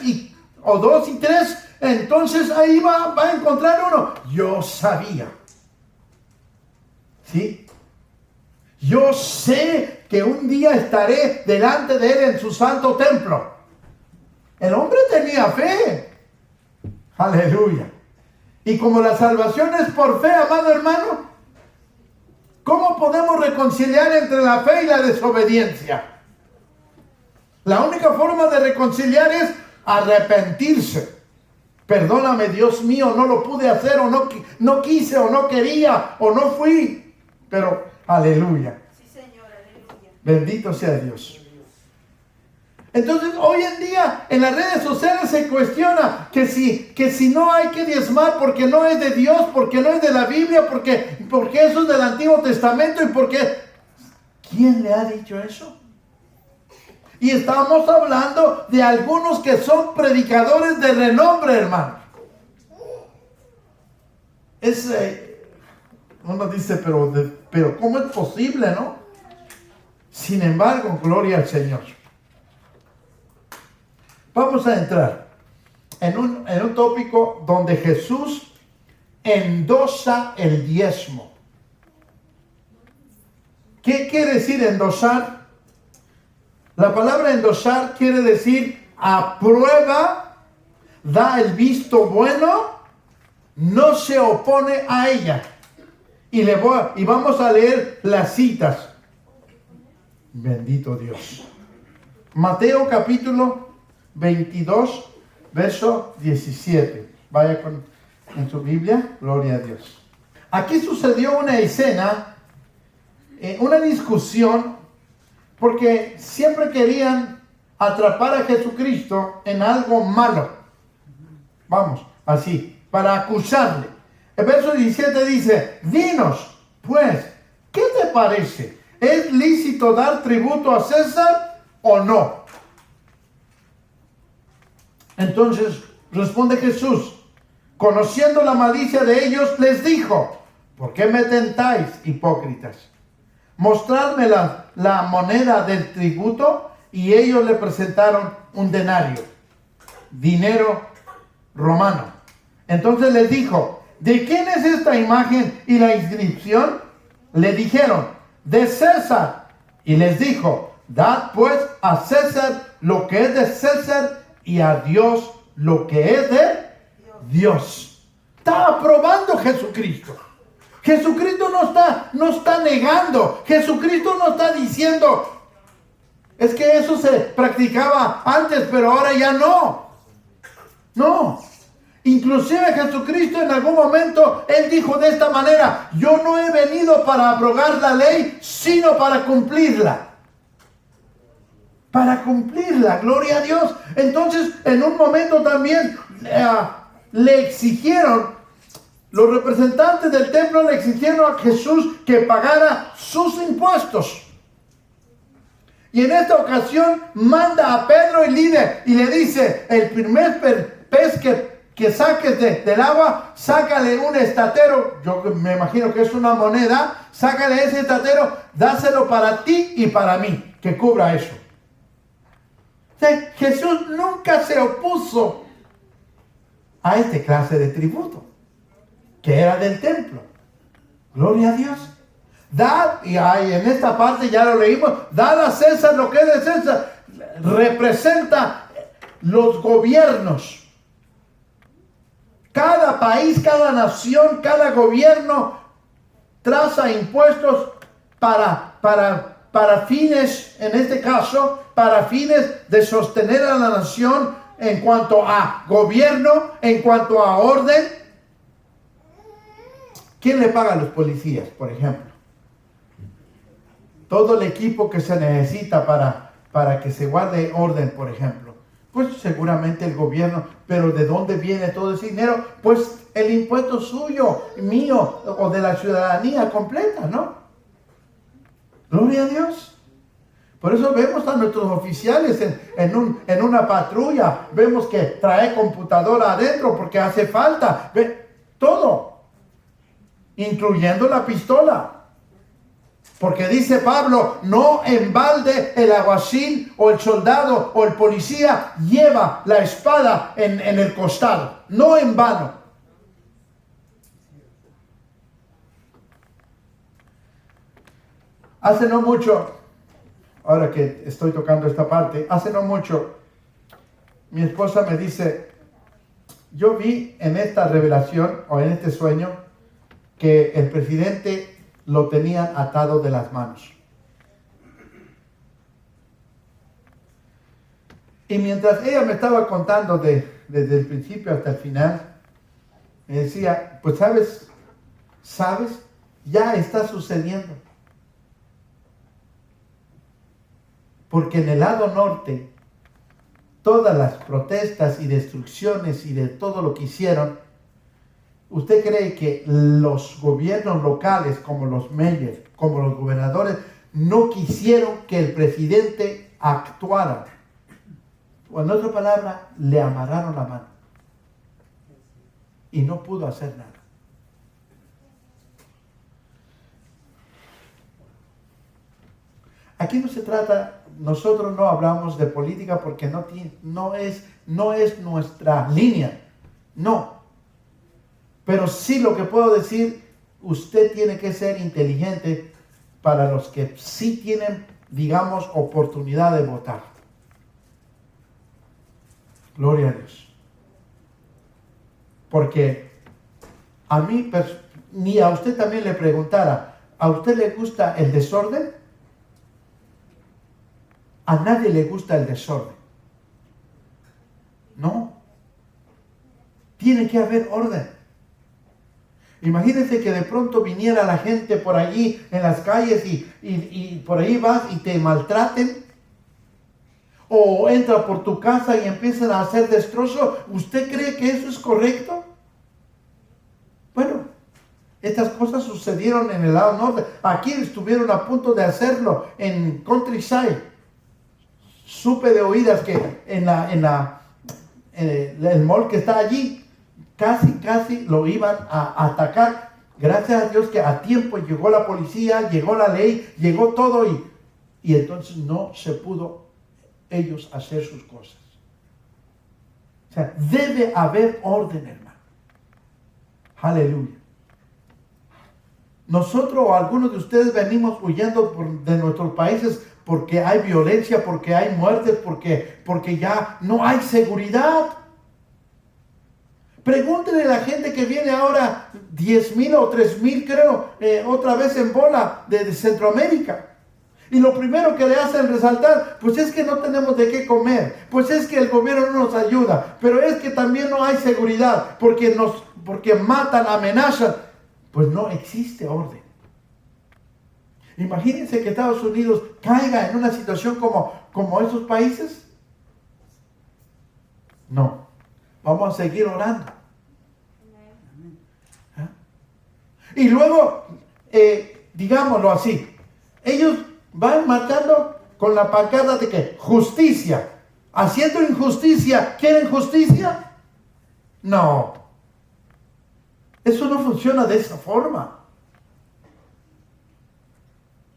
o 2 y 3, entonces ahí va a encontrar uno. Yo sabía. ¿Sí? Yo sé que un día estaré delante de Él en su santo templo. El hombre tenía fe. Aleluya. Y como la salvación es por fe, amado hermano, ¿cómo podemos reconciliar entre la fe y la desobediencia? La única forma de reconciliar es arrepentirse. Perdóname, Dios mío, no lo pude hacer, o no quise, o no quería, o no fui. Pero, aleluya.
Sí, Señor, aleluya.
Bendito sea Dios. Entonces, hoy en día, en las redes sociales se cuestiona que si no hay que diezmar porque no es de Dios, porque no es de la Biblia, porque eso es del Antiguo Testamento y porque... ¿Quién le ha dicho eso? Y estamos hablando de algunos que son predicadores de renombre, hermano. Uno dice, pero ¿cómo es posible, no? Sin embargo, gloria al Señor. Vamos a entrar en un tópico donde Jesús endosa el diezmo. ¿Qué quiere decir endosar? La palabra endosar quiere decir aprueba, da el visto bueno, no se opone a ella. Y vamos a leer las citas. Bendito Dios. Mateo capítulo 22, verso 17. Vaya en su Biblia, gloria a Dios. Aquí sucedió una escena, una discusión, porque siempre querían atrapar a Jesucristo en algo malo. Vamos, así, para acusarle. El verso 17 dice, dinos, pues, ¿qué te parece? ¿Es lícito dar tributo a César o no? Entonces responde Jesús, conociendo la malicia de ellos, les dijo, ¿por qué me tentáis, hipócritas? Mostradme la moneda del tributo. Y ellos le presentaron un denario, dinero romano. Entonces les dijo, ¿de quién es esta imagen y la inscripción? Le dijeron, de César. Y les dijo, dad pues a César lo que es de César y a Dios lo que es de Dios. Está aprobando Jesucristo. Jesucristo no está negando. Jesucristo no está diciendo, es que eso se practicaba antes, pero ahora ya no. No. Inclusive Jesucristo en algún momento, Él dijo de esta manera, yo no he venido para abrogar la ley, sino para cumplirla. Para cumplirla, gloria a Dios. Entonces, en un momento también le exigieron, los representantes del templo le exigieron a Jesús que pagara sus impuestos. Y en esta ocasión manda a Pedro y le dice, el primer pez que saques del agua, sácale un estatero, yo me imagino que es una moneda, sácale ese estatero, dáselo para ti y para mí, que cubra eso. O sea, Jesús nunca se opuso a esta clase de tributo, que era del templo. Gloria a Dios. Dad, y en esta parte ya lo leímos, dad a César lo que es de César. Representa los gobiernos. Cada país, cada nación, cada gobierno traza impuestos para fines, en este caso, para fines de sostener a la nación en cuanto a gobierno, en cuanto a orden. ¿Quién le paga a los policías, por ejemplo? Todo el equipo que se necesita para que se guarde orden, por ejemplo. Pues seguramente el gobierno, pero ¿de dónde viene todo ese dinero? Pues el impuesto suyo, mío, o de la ciudadanía completa, ¿no? Gloria a Dios. Por eso vemos a nuestros oficiales en una patrulla, vemos que trae computadora adentro porque hace falta, todo, incluyendo la pistola. Porque dice Pablo, no en balde el alguacil o el soldado o el policía lleva la espada en el costado. No en vano. Hace no mucho, ahora que estoy tocando esta parte, hace no mucho, mi esposa me dice, yo vi en esta revelación o en este sueño que el presidente lo tenían atado de las manos. Y mientras ella me estaba contando desde el principio hasta el final, me decía, pues sabes, ya está sucediendo. Porque en el lado norte, todas las protestas y destrucciones y de todo lo que hicieron, ¿usted cree que los gobiernos locales, como los mayores, como los gobernadores, no quisieron que el presidente actuara? O en otra palabra, le amarraron la mano. Y no pudo hacer nada. Aquí no se trata, nosotros no hablamos de política porque no es nuestra línea. No. Pero sí lo que puedo decir, usted tiene que ser inteligente para los que sí tienen, digamos, oportunidad de votar. Gloria a Dios. Porque a mí, ni a usted también le preguntara, ¿a usted le gusta el desorden? A nadie le gusta el desorden. No. Tiene que haber orden. Imagínense que de pronto viniera la gente por allí en las calles y por ahí vas y te maltraten. O entra por tu casa y empiezan a hacer destrozo. ¿Usted cree que eso es correcto? Bueno, estas cosas sucedieron en el lado norte. Aquí estuvieron a punto de hacerlo en Countryside. Supe de oídas que en el mall que está allí, casi lo iban a atacar. Gracias a Dios que a tiempo llegó la policía, llegó la ley, llegó todo y entonces no se pudo ellos hacer sus cosas. O sea, debe haber orden, hermano. Aleluya. Nosotros o algunos de ustedes venimos huyendo de nuestros países porque hay violencia, porque hay muertes, porque ya no hay seguridad. Pregúntenle a la gente que viene ahora 10,000 o 3,000 creo, otra vez en bola de Centroamérica. Y lo primero que le hacen resaltar, pues es que no tenemos de qué comer, pues es que el gobierno no nos ayuda, pero es que también no hay seguridad, porque matan, amenazan. Pues no existe orden. Imagínense que Estados Unidos caiga en una situación como esos países. No, vamos a seguir orando. ¿Ah? Y luego, digámoslo así, ellos van marchando con la pancarta de que justicia, haciendo injusticia. ¿Quieren justicia? No, eso no funciona de esa forma.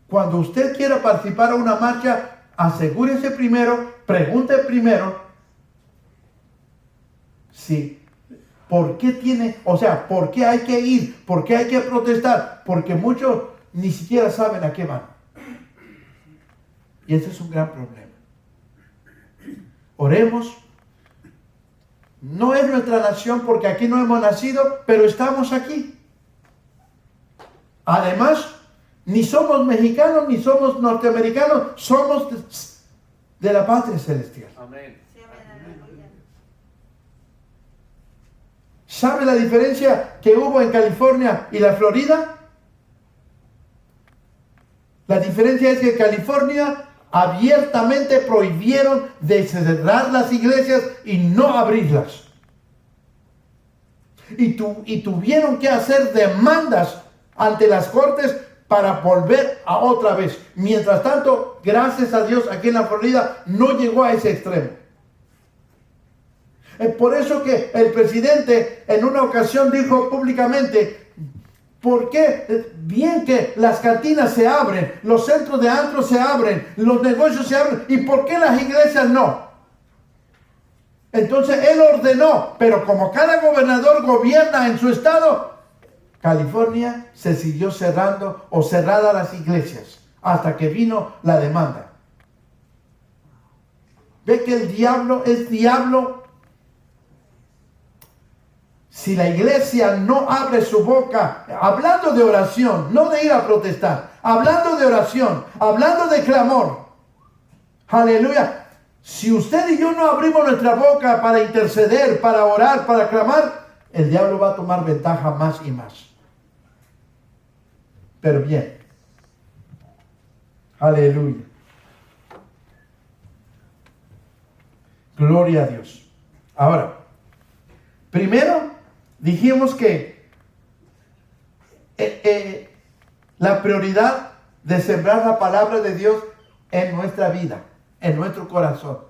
Cuando usted quiera participar en una marcha, asegúrese primero, pregunte primero si, ¿por qué hay que ir? ¿Por qué hay que protestar? Porque muchos ni siquiera saben a qué van. Y ese es un gran problema. Oremos. No es nuestra nación porque aquí no hemos nacido, pero estamos aquí. Además, ni somos mexicanos, ni somos norteamericanos, somos de la patria celestial.
Amén.
¿Sabe la diferencia que hubo en California y la Florida? La diferencia es que en California abiertamente prohibieron de cerrar las iglesias y no abrirlas. Y tuvieron que hacer demandas ante las cortes para volver a otra vez. Mientras tanto, gracias a Dios, aquí en la Florida no llegó a ese extremo. Es por eso que el presidente en una ocasión dijo públicamente, ¿por qué? Bien que las cantinas se abren, los centros de antro se abren, los negocios se abren, ¿y por qué las iglesias no? Entonces él ordenó, pero como cada gobernador gobierna en su estado, California se siguió cerrando o cerradas las iglesias hasta que vino la demanda. ¿Ve que el diablo es diablo? Si la iglesia no abre su boca, hablando de oración, no de ir a protestar, hablando de oración, hablando de clamor, aleluya. Si usted y yo no abrimos nuestra boca para interceder, para orar, para clamar, el diablo va a tomar ventaja más y más. Pero bien, aleluya. Gloria a Dios. Ahora, primero dijimos que la prioridad de sembrar la palabra de Dios en nuestra vida, en nuestro corazón.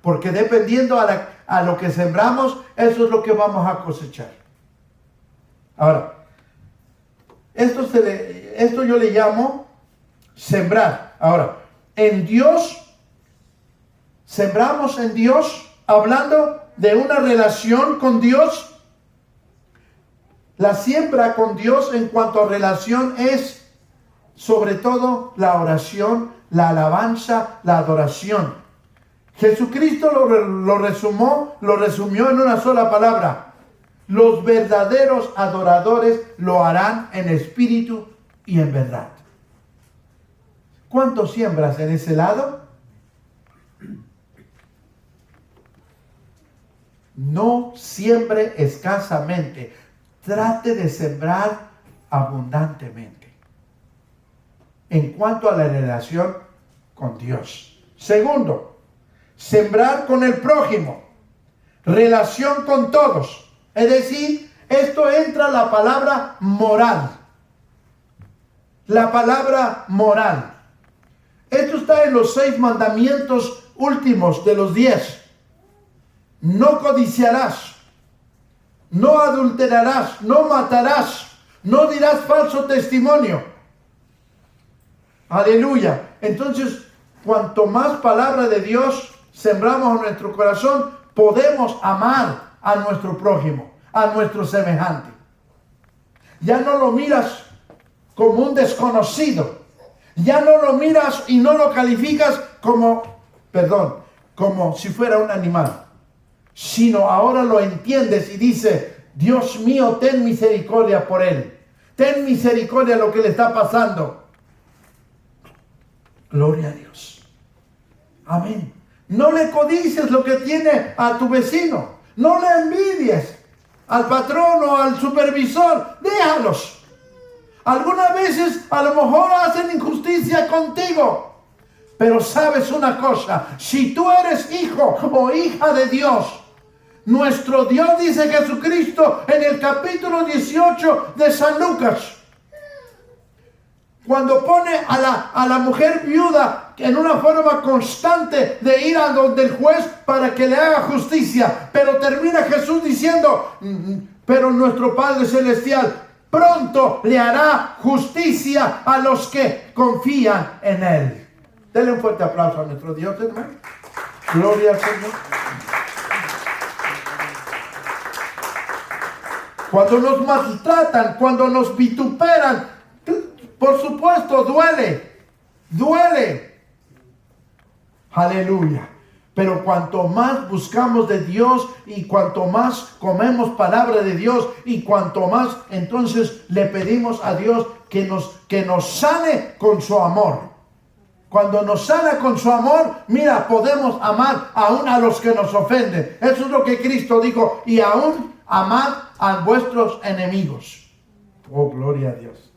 Porque dependiendo a lo que sembramos, eso es lo que vamos a cosechar. Ahora, esto yo le llamo sembrar. Ahora, en Dios, sembramos en Dios, hablando de una relación con Dios. La siembra con Dios en cuanto a relación es sobre todo la oración, la alabanza, la adoración. Jesucristo lo resumió en una sola palabra. Los verdaderos adoradores lo harán en espíritu y en verdad. ¿Cuánto siembras en ese lado? No siembre escasamente. Trate de sembrar abundantemente. En cuanto a la relación con Dios. Segundo, sembrar con el prójimo. Relación con todos. Es decir, esto entra la palabra moral. La palabra moral. Esto está en los 6 mandamientos últimos de los 10. No codiciarás. No adulterarás. No matarás. No dirás falso testimonio. Aleluya. Entonces, cuanto más palabra de Dios sembramos en nuestro corazón, podemos amar a nuestro prójimo, a nuestro semejante. Ya no lo miras como un desconocido. Ya no lo miras y no lo calificas como si fuera un animal. Sino ahora lo entiendes y dice, Dios mío, ten misericordia por él. Ten misericordia de lo que le está pasando. Gloria a Dios. Amén. No le codicies lo que tiene a tu vecino. No le envidies al patrón o al supervisor. Déjalos. Algunas veces a lo mejor hacen injusticia contigo. Pero sabes una cosa. Si tú eres hijo o hija de Dios, nuestro Dios, dice Jesucristo en el capítulo 18 de San Lucas, cuando pone a la mujer viuda en una forma constante de ir a donde el juez para que le haga justicia. Pero termina Jesús diciendo, pero nuestro Padre Celestial pronto le hará justicia a los que confían en Él. Denle un fuerte aplauso a nuestro Dios, hermano. Gloria al Señor. Cuando nos maltratan, cuando nos vituperan, por supuesto, duele. Aleluya. Pero cuanto más buscamos de Dios y cuanto más comemos palabra de Dios y cuanto más entonces le pedimos a Dios que nos sane con su amor. Cuando nos sana con su amor, mira, podemos amar aún a los que nos ofenden. Eso es lo que Cristo dijo. Y aún amad a vuestros enemigos. Oh, gloria a Dios.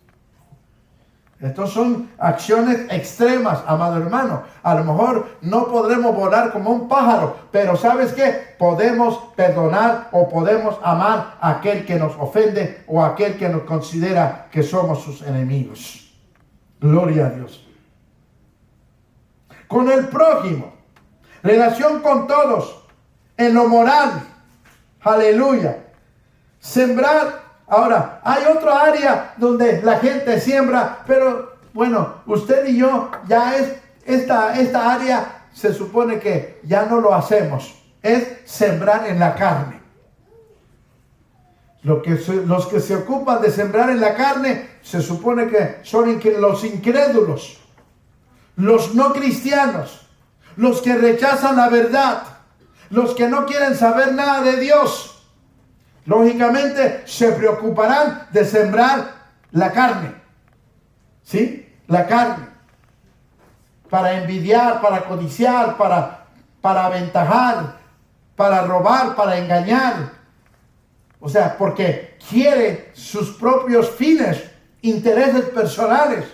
Estas son acciones extremas, amado hermano. A lo mejor no podremos volar como un pájaro, pero ¿sabes qué? Podemos perdonar o podemos amar a aquel que nos ofende o a aquel que nos considera que somos sus enemigos. Gloria a Dios. Con el prójimo, relación con todos, en lo moral. Aleluya. Sembrar. Ahora, hay otra área donde la gente siembra, pero bueno, usted y yo ya esta área se supone que ya no lo hacemos. Es sembrar en la carne. Los que se ocupan de sembrar en la carne se supone que son los incrédulos. los no cristianos, los que rechazan la verdad, los que no quieren saber nada de Dios, lógicamente se preocuparán de sembrar la carne. ¿Sí? La carne. Para envidiar, para codiciar, para aventajar, para robar, para engañar. O sea, porque quiere sus propios fines, intereses personales.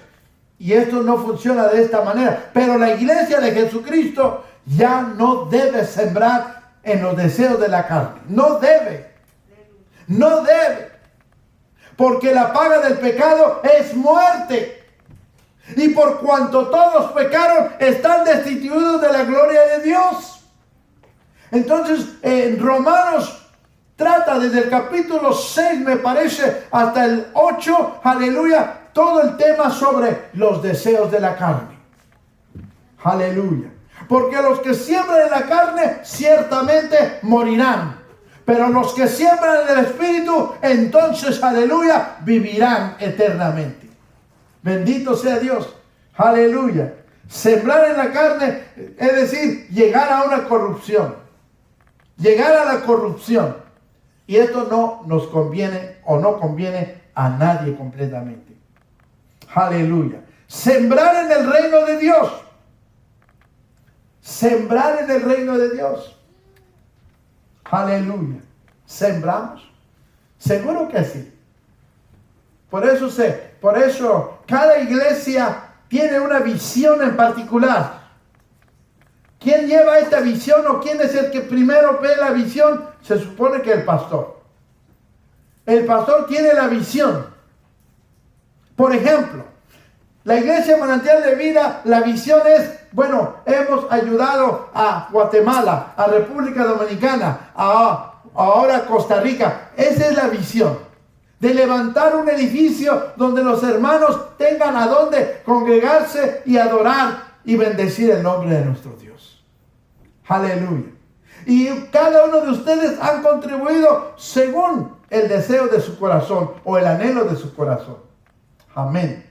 Y esto no funciona de esta manera. Pero la iglesia de Jesucristo ya no debe sembrar en los deseos de la carne. No debe. No debe. Porque la paga del pecado es muerte. Y por cuanto todos pecaron, están destituidos de la gloria de Dios. Entonces, en Romanos trata desde el capítulo 6, me parece, hasta el 8, aleluya, todo el tema sobre los deseos de la carne. Aleluya. Porque los que siembran en la carne, ciertamente morirán. Pero los que siembran en el Espíritu, entonces, aleluya, vivirán eternamente. Bendito sea Dios. Aleluya. Sembrar en la carne, es decir, llegar a una corrupción. Llegar a la corrupción. Y esto no nos conviene o no conviene a nadie completamente. Aleluya. Sembrar en el reino de Dios. Sembrar en el reino de Dios. Aleluya. ¿Sembramos? Seguro que sí. Por eso cada iglesia tiene una visión en particular. ¿Quién lleva esta visión o quién es el que primero ve la visión? Se supone que el pastor. El pastor tiene la visión. Por ejemplo, la iglesia Manantial de Vida, la visión es, bueno, hemos ayudado a Guatemala, a República Dominicana, ahora a Costa Rica. Esa es la visión. De levantar un edificio donde los hermanos tengan a dónde congregarse y adorar y bendecir el nombre de nuestro Dios. Aleluya. Y cada uno de ustedes han contribuido según el deseo de su corazón o el anhelo de su corazón. Amén.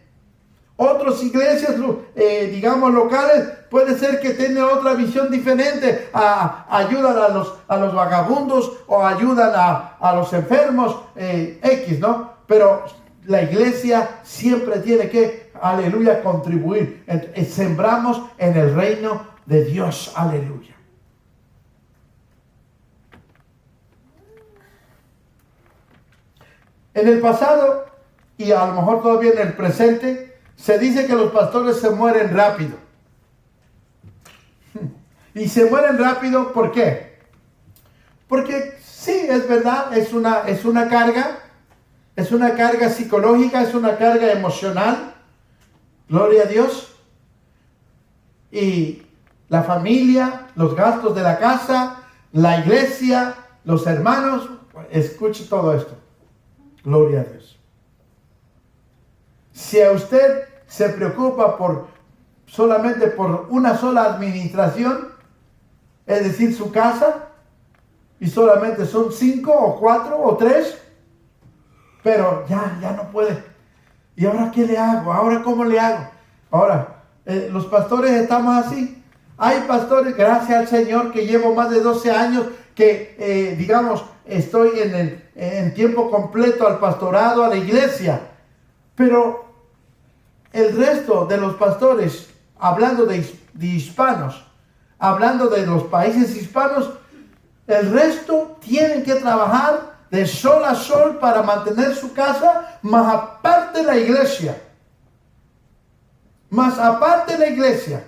Otras iglesias, digamos locales, puede ser que tengan otra visión diferente. Ayudan a los vagabundos o ayudan a los enfermos, X, ¿no? Pero la iglesia siempre tiene que, aleluya, contribuir. Sembramos en el reino de Dios, aleluya. En el pasado, y a lo mejor todavía en el presente, se dice que los pastores se mueren rápido. Y se mueren rápido, ¿por qué? Porque sí, es verdad, es una carga psicológica, es una carga emocional. Gloria a Dios. Y la familia, los gastos de la casa, la iglesia, los hermanos, escuche todo esto. Gloria a Dios. Si a usted se preocupa solamente por una sola administración, es decir, su casa, y solamente son 5 o 4 o 3, pero ya no puede. ¿Y ahora qué le hago? ¿Ahora cómo le hago? Ahora, los pastores estamos así. Hay pastores, gracias al Señor, que llevo más de 12 años, que digamos, estoy en tiempo completo al pastorado, a la iglesia. Pero el resto de los pastores, hablando de hispanos, hablando de los países hispanos, el resto tienen que trabajar de sol a sol para mantener su casa, más aparte la iglesia. Más aparte la iglesia.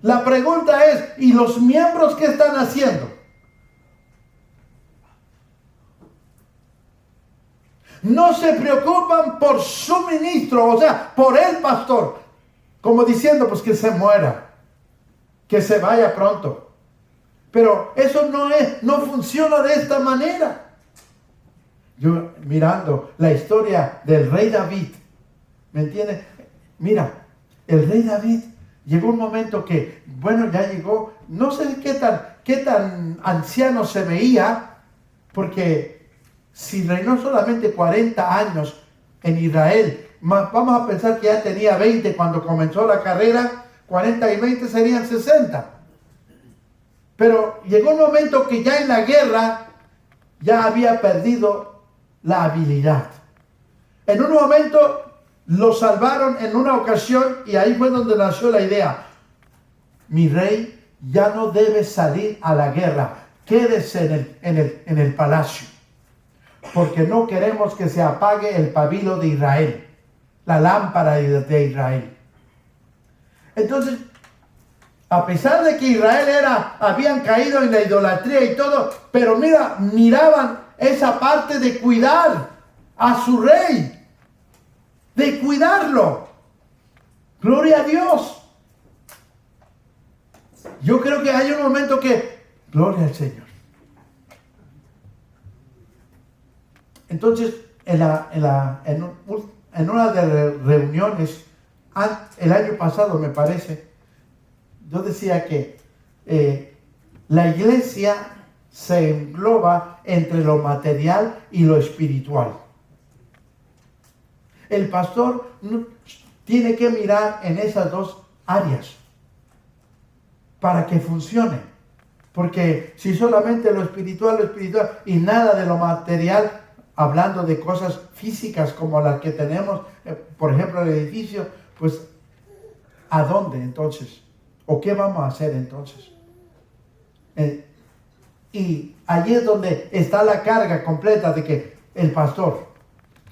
La pregunta es, ¿y los miembros qué están haciendo? No se preocupan por su ministro, o sea, por el pastor. Como diciendo, pues que se muera, que se vaya pronto. Pero eso no funciona de esta manera. Yo mirando la historia del rey David, ¿me entiendes? Mira, el rey David llegó un momento que, bueno, ya llegó, no sé qué tan anciano se veía, porque si reinó solamente 40 años en Israel, vamos a pensar que ya tenía 20 cuando comenzó la carrera, 40 y 20 serían 60. Pero llegó un momento que ya en la guerra ya había perdido la habilidad. En un momento lo salvaron en una ocasión y ahí fue donde nació la idea. Mi rey ya no debe salir a la guerra. Quédese en el palacio. Porque no queremos que se apague el pabilo de Israel. La lámpara de Israel. Entonces, a pesar de que Israel habían caído en la idolatría y todo, pero miraban esa parte de cuidar a su rey, de cuidarlo. Gloria a Dios. Yo creo que hay un momento que, gloria al Señor. Entonces, en una de las reuniones, el año pasado me parece, yo decía que la iglesia se engloba entre lo material y lo espiritual. El pastor tiene que mirar en esas dos áreas para que funcione. Porque si solamente lo espiritual y nada de lo material, hablando de cosas físicas como las que tenemos, por ejemplo el edificio, pues ¿a dónde entonces? ¿O qué vamos a hacer entonces? Y allí es donde está la carga completa de que el pastor,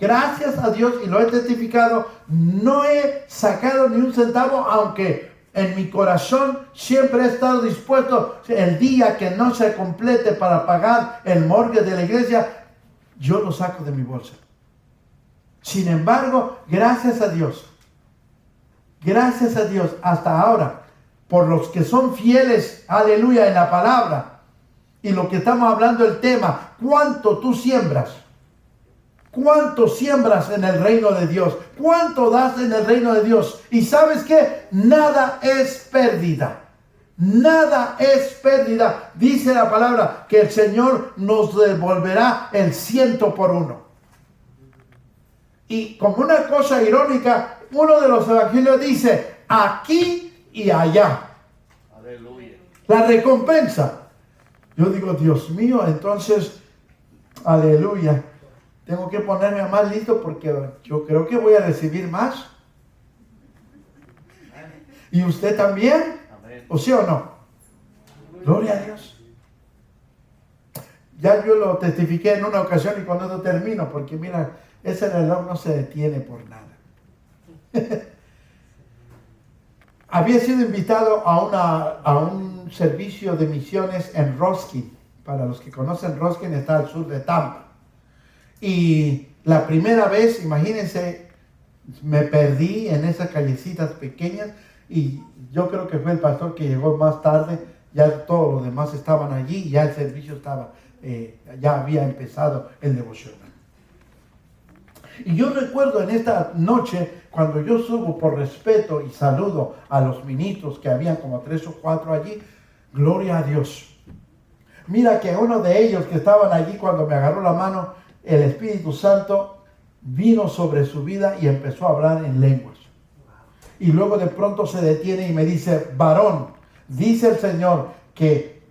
gracias a Dios, y lo he testificado, no he sacado ni un centavo, aunque en mi corazón siempre he estado dispuesto, el día que no se complete para pagar el mortgage de la iglesia, yo lo saco de mi bolsa. Sin embargo, gracias a Dios, hasta ahora, por los que son fieles, aleluya, en la palabra, y lo que estamos hablando, el tema, ¿cuánto tú siembras? ¿Cuánto siembras en el reino de Dios? ¿Cuánto das en el reino de Dios? Y ¿sabes qué? Nada es pérdida. Nada es pérdida. Dice la palabra que el Señor nos devolverá el 100 por 1. Y como una cosa irónica, uno de los evangelios dice, aquí y allá. Aleluya. La recompensa. Yo digo, Dios mío, entonces, aleluya. Tengo que ponerme más listo porque yo creo que voy a recibir más. ¿Y usted también? ¿O sí o no? Gloria a Dios. Ya yo lo testifiqué en una ocasión y con esto termino, porque mira, ese reloj no se detiene por nada. Había sido invitado a un servicio de misiones en Ruskin. Para los que conocen, Ruskin está al sur de Tampa. Y la primera vez, imagínense, me perdí en esas callecitas pequeñas y yo creo que fue el pastor que llegó más tarde. Ya todos los demás estaban allí y ya el servicio estaba, ya había empezado el devocional. Y yo recuerdo en esta noche, cuando yo subo por respeto y saludo a los ministros, que habían como 3 o 4 allí, gloria a Dios. Mira que uno de ellos que estaban allí, cuando me agarró la mano, el Espíritu Santo vino sobre su vida y empezó a hablar en lenguas. Y luego de pronto se detiene y me dice, varón, dice el Señor que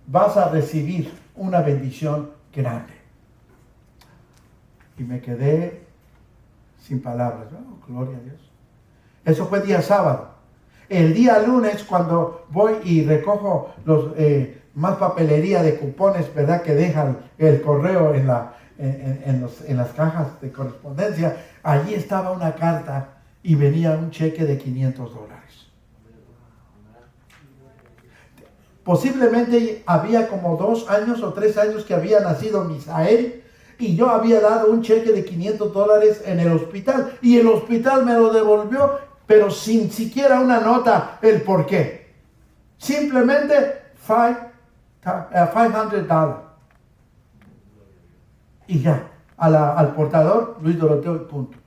vas a recibir una bendición grande. Y me quedé sin palabras. Oh, gloria a Dios. Eso fue día sábado. El día lunes, cuando voy y recojo más papelería de cupones, ¿verdad? Que dejan el correo en las cajas de correspondencia, allí estaba una carta y venía un cheque de $500. Posiblemente había como 2 años o 3 años que había nacido Misael y yo había dado un cheque de $500 en el hospital y el hospital me lo devolvió, pero sin siquiera una nota el por qué. Simplemente $500. Y ya, al portador, Luis Doroteo y punto.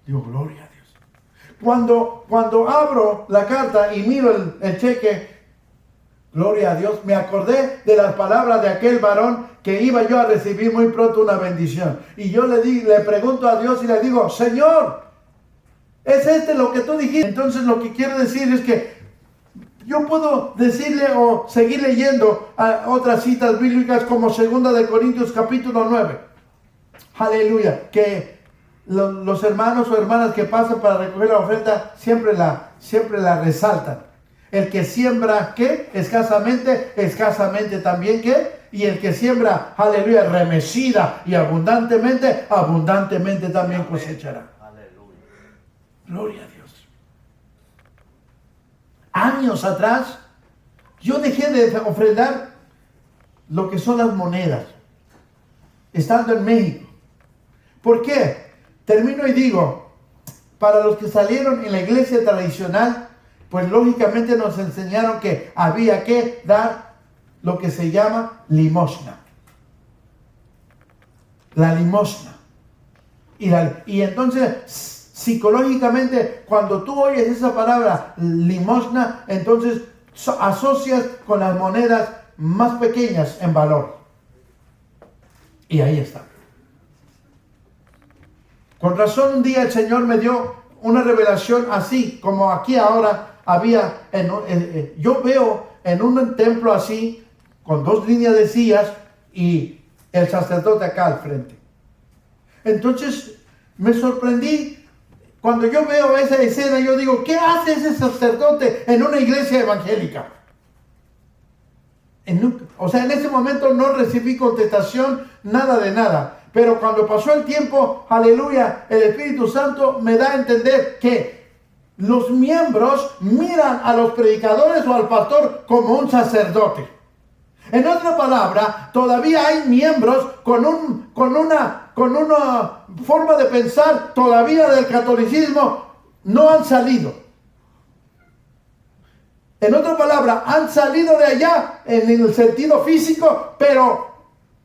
Digo, gloria a Dios. Cuando abro la carta y miro el cheque, gloria a Dios, me acordé de las palabras de aquel varón que iba yo a recibir muy pronto una bendición. Y yo le pregunto a Dios y le digo, Señor, ¿Es lo que tú dijiste? Entonces lo que quiero decir es que yo puedo decirle o seguir leyendo a otras citas bíblicas como 2 de Corintios capítulo 9. Aleluya. Que los hermanos o hermanas que pasan para recoger la ofrenda siempre la resaltan. El que siembra, ¿qué? Escasamente, escasamente también, ¿qué? Y el que siembra, aleluya, remecida y abundantemente, abundantemente también cosechará.
Aleluya.
Gloria a Dios. Años atrás, yo dejé de ofrendar lo que son las monedas, estando en México. ¿Por qué? Termino y digo, para los que salieron en la iglesia tradicional, pues lógicamente nos enseñaron que había que dar lo que se llama limosna. La limosna. Y entonces, psicológicamente, cuando tú oyes esa palabra limosna, entonces asocias con las monedas más pequeñas en valor. Y ahí está. Con razón un día el Señor me dio una revelación así, como aquí ahora había, yo veo en un templo así, con 2 líneas de sillas y el sacerdote acá al frente. Entonces me sorprendí, cuando yo veo esa escena, yo digo, ¿qué hace ese sacerdote en una iglesia evangélica? O sea, en ese momento no recibí contestación, nada de nada. Pero cuando pasó el tiempo, aleluya, el Espíritu Santo me da a entender que los miembros miran a los predicadores o al pastor como un sacerdote. En otra palabra, todavía hay miembros con una forma de pensar todavía del catolicismo, no han salido. En otra palabra, han salido de allá en el sentido físico, pero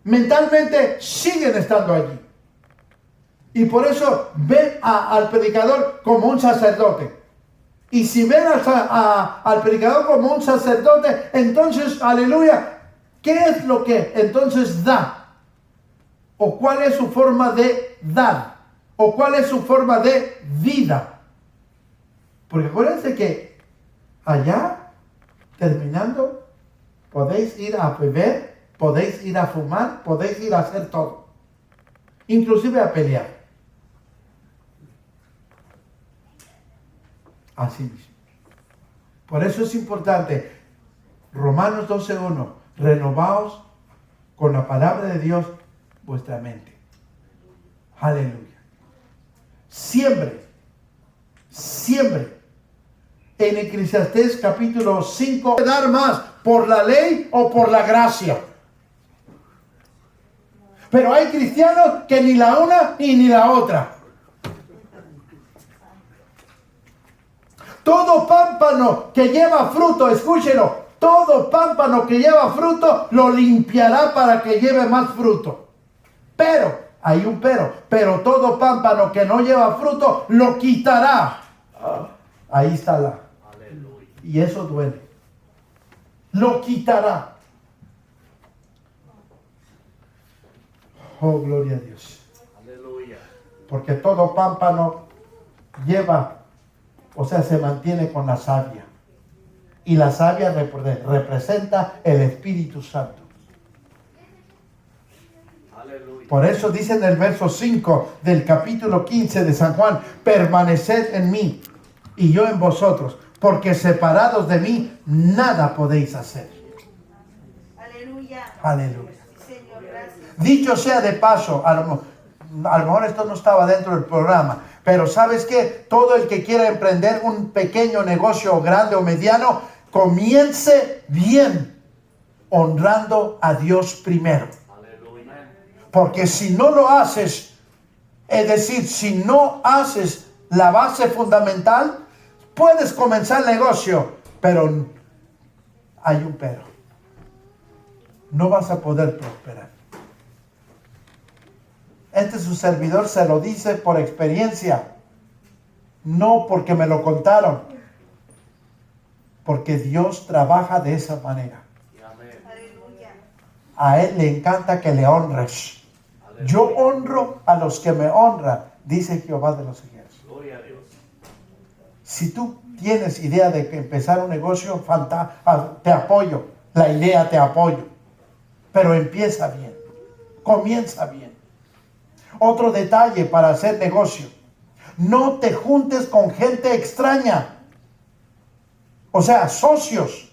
mentalmente siguen estando allí. Y por eso ven al predicador como un sacerdote. Y si ven al predicador como un sacerdote, entonces, aleluya, ¿qué es lo que entonces da? ¿O cuál es su forma de dar? ¿O cuál es su forma de vida? Porque acuérdense que allá, terminando, podéis ir a beber, podéis ir a fumar, podéis ir a hacer todo. Inclusive a pelear. Así mismo. Por eso es importante, Romanos 12:1, renovaos con la palabra de Dios vuestra mente. Aleluya. Siempre en Eclesiastés capítulo 5, dar más por la ley o por la gracia. Pero hay cristianos que ni la una y ni la otra. Todo pámpano que lleva fruto, escúchelo, todo pámpano que lleva fruto lo limpiará para que lleve más fruto. Pero, hay un pero todo pámpano que no lleva fruto lo quitará. Ahí está la.
Aleluya.
Y eso duele. Lo quitará. Oh, gloria a Dios.
Aleluya.
Porque todo pámpano lleva, o sea, se mantiene con la savia. Y la savia representa el Espíritu Santo.
Aleluya.
Por eso dice en el verso 5 del capítulo 15 de San Juan, permaneced en mí y yo en vosotros, porque separados de mí nada podéis hacer.
Aleluya.
Aleluya.
Señor, gracias.
Dicho sea de paso, a lo mejor esto no estaba dentro del programa, pero ¿sabes qué? Todo el que quiera emprender un pequeño negocio, grande o mediano, comience bien, honrando a Dios primero.
Aleluya.
Porque si no lo haces, es decir, si no haces la base fundamental, puedes comenzar el negocio, pero hay un pero. No vas a poder prosperar. Su servidor se lo dice por experiencia, no porque me lo contaron, porque Dios trabaja de esa manera.
Amén.
Aleluya.
A Él le encanta que le honres.
Aleluya.
Yo honro a los que me honran, dice Jehová de los ejércitos.
Gloria a Dios.
Si tú tienes idea de que empezar un negocio, te apoyo. La idea te apoyo. Pero empieza bien. Comienza bien. Otro detalle para hacer negocio. No te juntes con gente extraña. O sea, socios,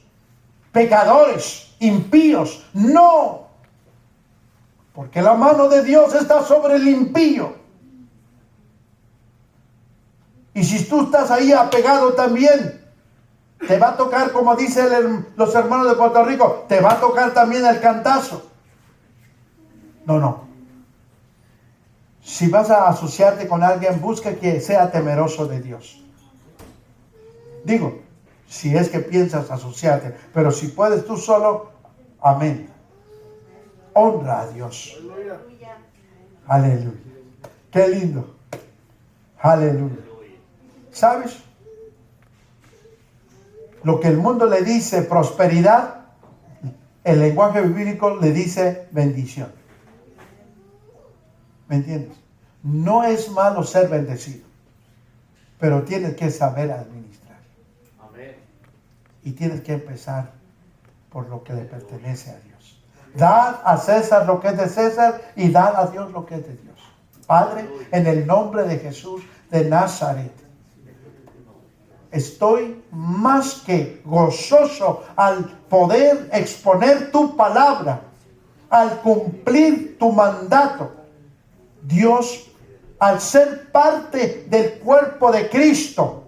pecadores, impíos. No. Porque la mano de Dios está sobre el impío. Y si tú estás ahí apegado también, te va a tocar, como dicen los hermanos de Puerto Rico, te va a tocar también el cantazo. No. Si vas a asociarte con alguien, busca que sea temeroso de Dios. Digo, si es que piensas asociarte, pero si puedes tú solo, amén. Honra a Dios.
Aleluya.
Aleluya. Qué lindo. Aleluya. ¿Sabes? Lo que el mundo le dice prosperidad, el lenguaje bíblico le dice bendición. ¿Me entiendes? No es malo ser bendecido, pero tienes que saber administrar.
Amén.
Y tienes que empezar por lo que le pertenece a Dios. Dad a César lo que es de César y dad a Dios lo que es de Dios. Padre, en el nombre de Jesús de Nazaret, estoy más que gozoso al poder exponer tu palabra, al cumplir tu mandato. Dios, al ser parte del cuerpo de Cristo,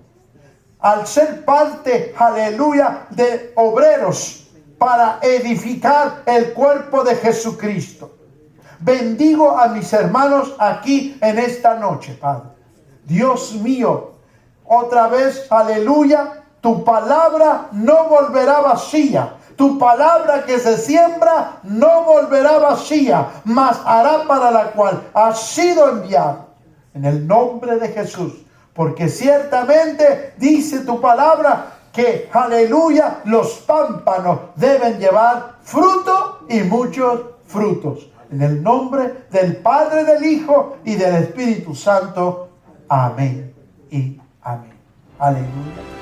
al ser parte, aleluya, de obreros para edificar el cuerpo de Jesucristo. Bendigo a mis hermanos aquí en esta noche, Padre. Dios mío, otra vez, aleluya, tu palabra no volverá vacía. Tu palabra que se siembra no volverá vacía, mas hará para la cual ha sido enviado. En el nombre de Jesús. Porque ciertamente dice tu palabra que, aleluya, los pámpanos deben llevar fruto y muchos frutos. En el nombre del Padre, del Hijo y del Espíritu Santo. Amén y amén. Aleluya.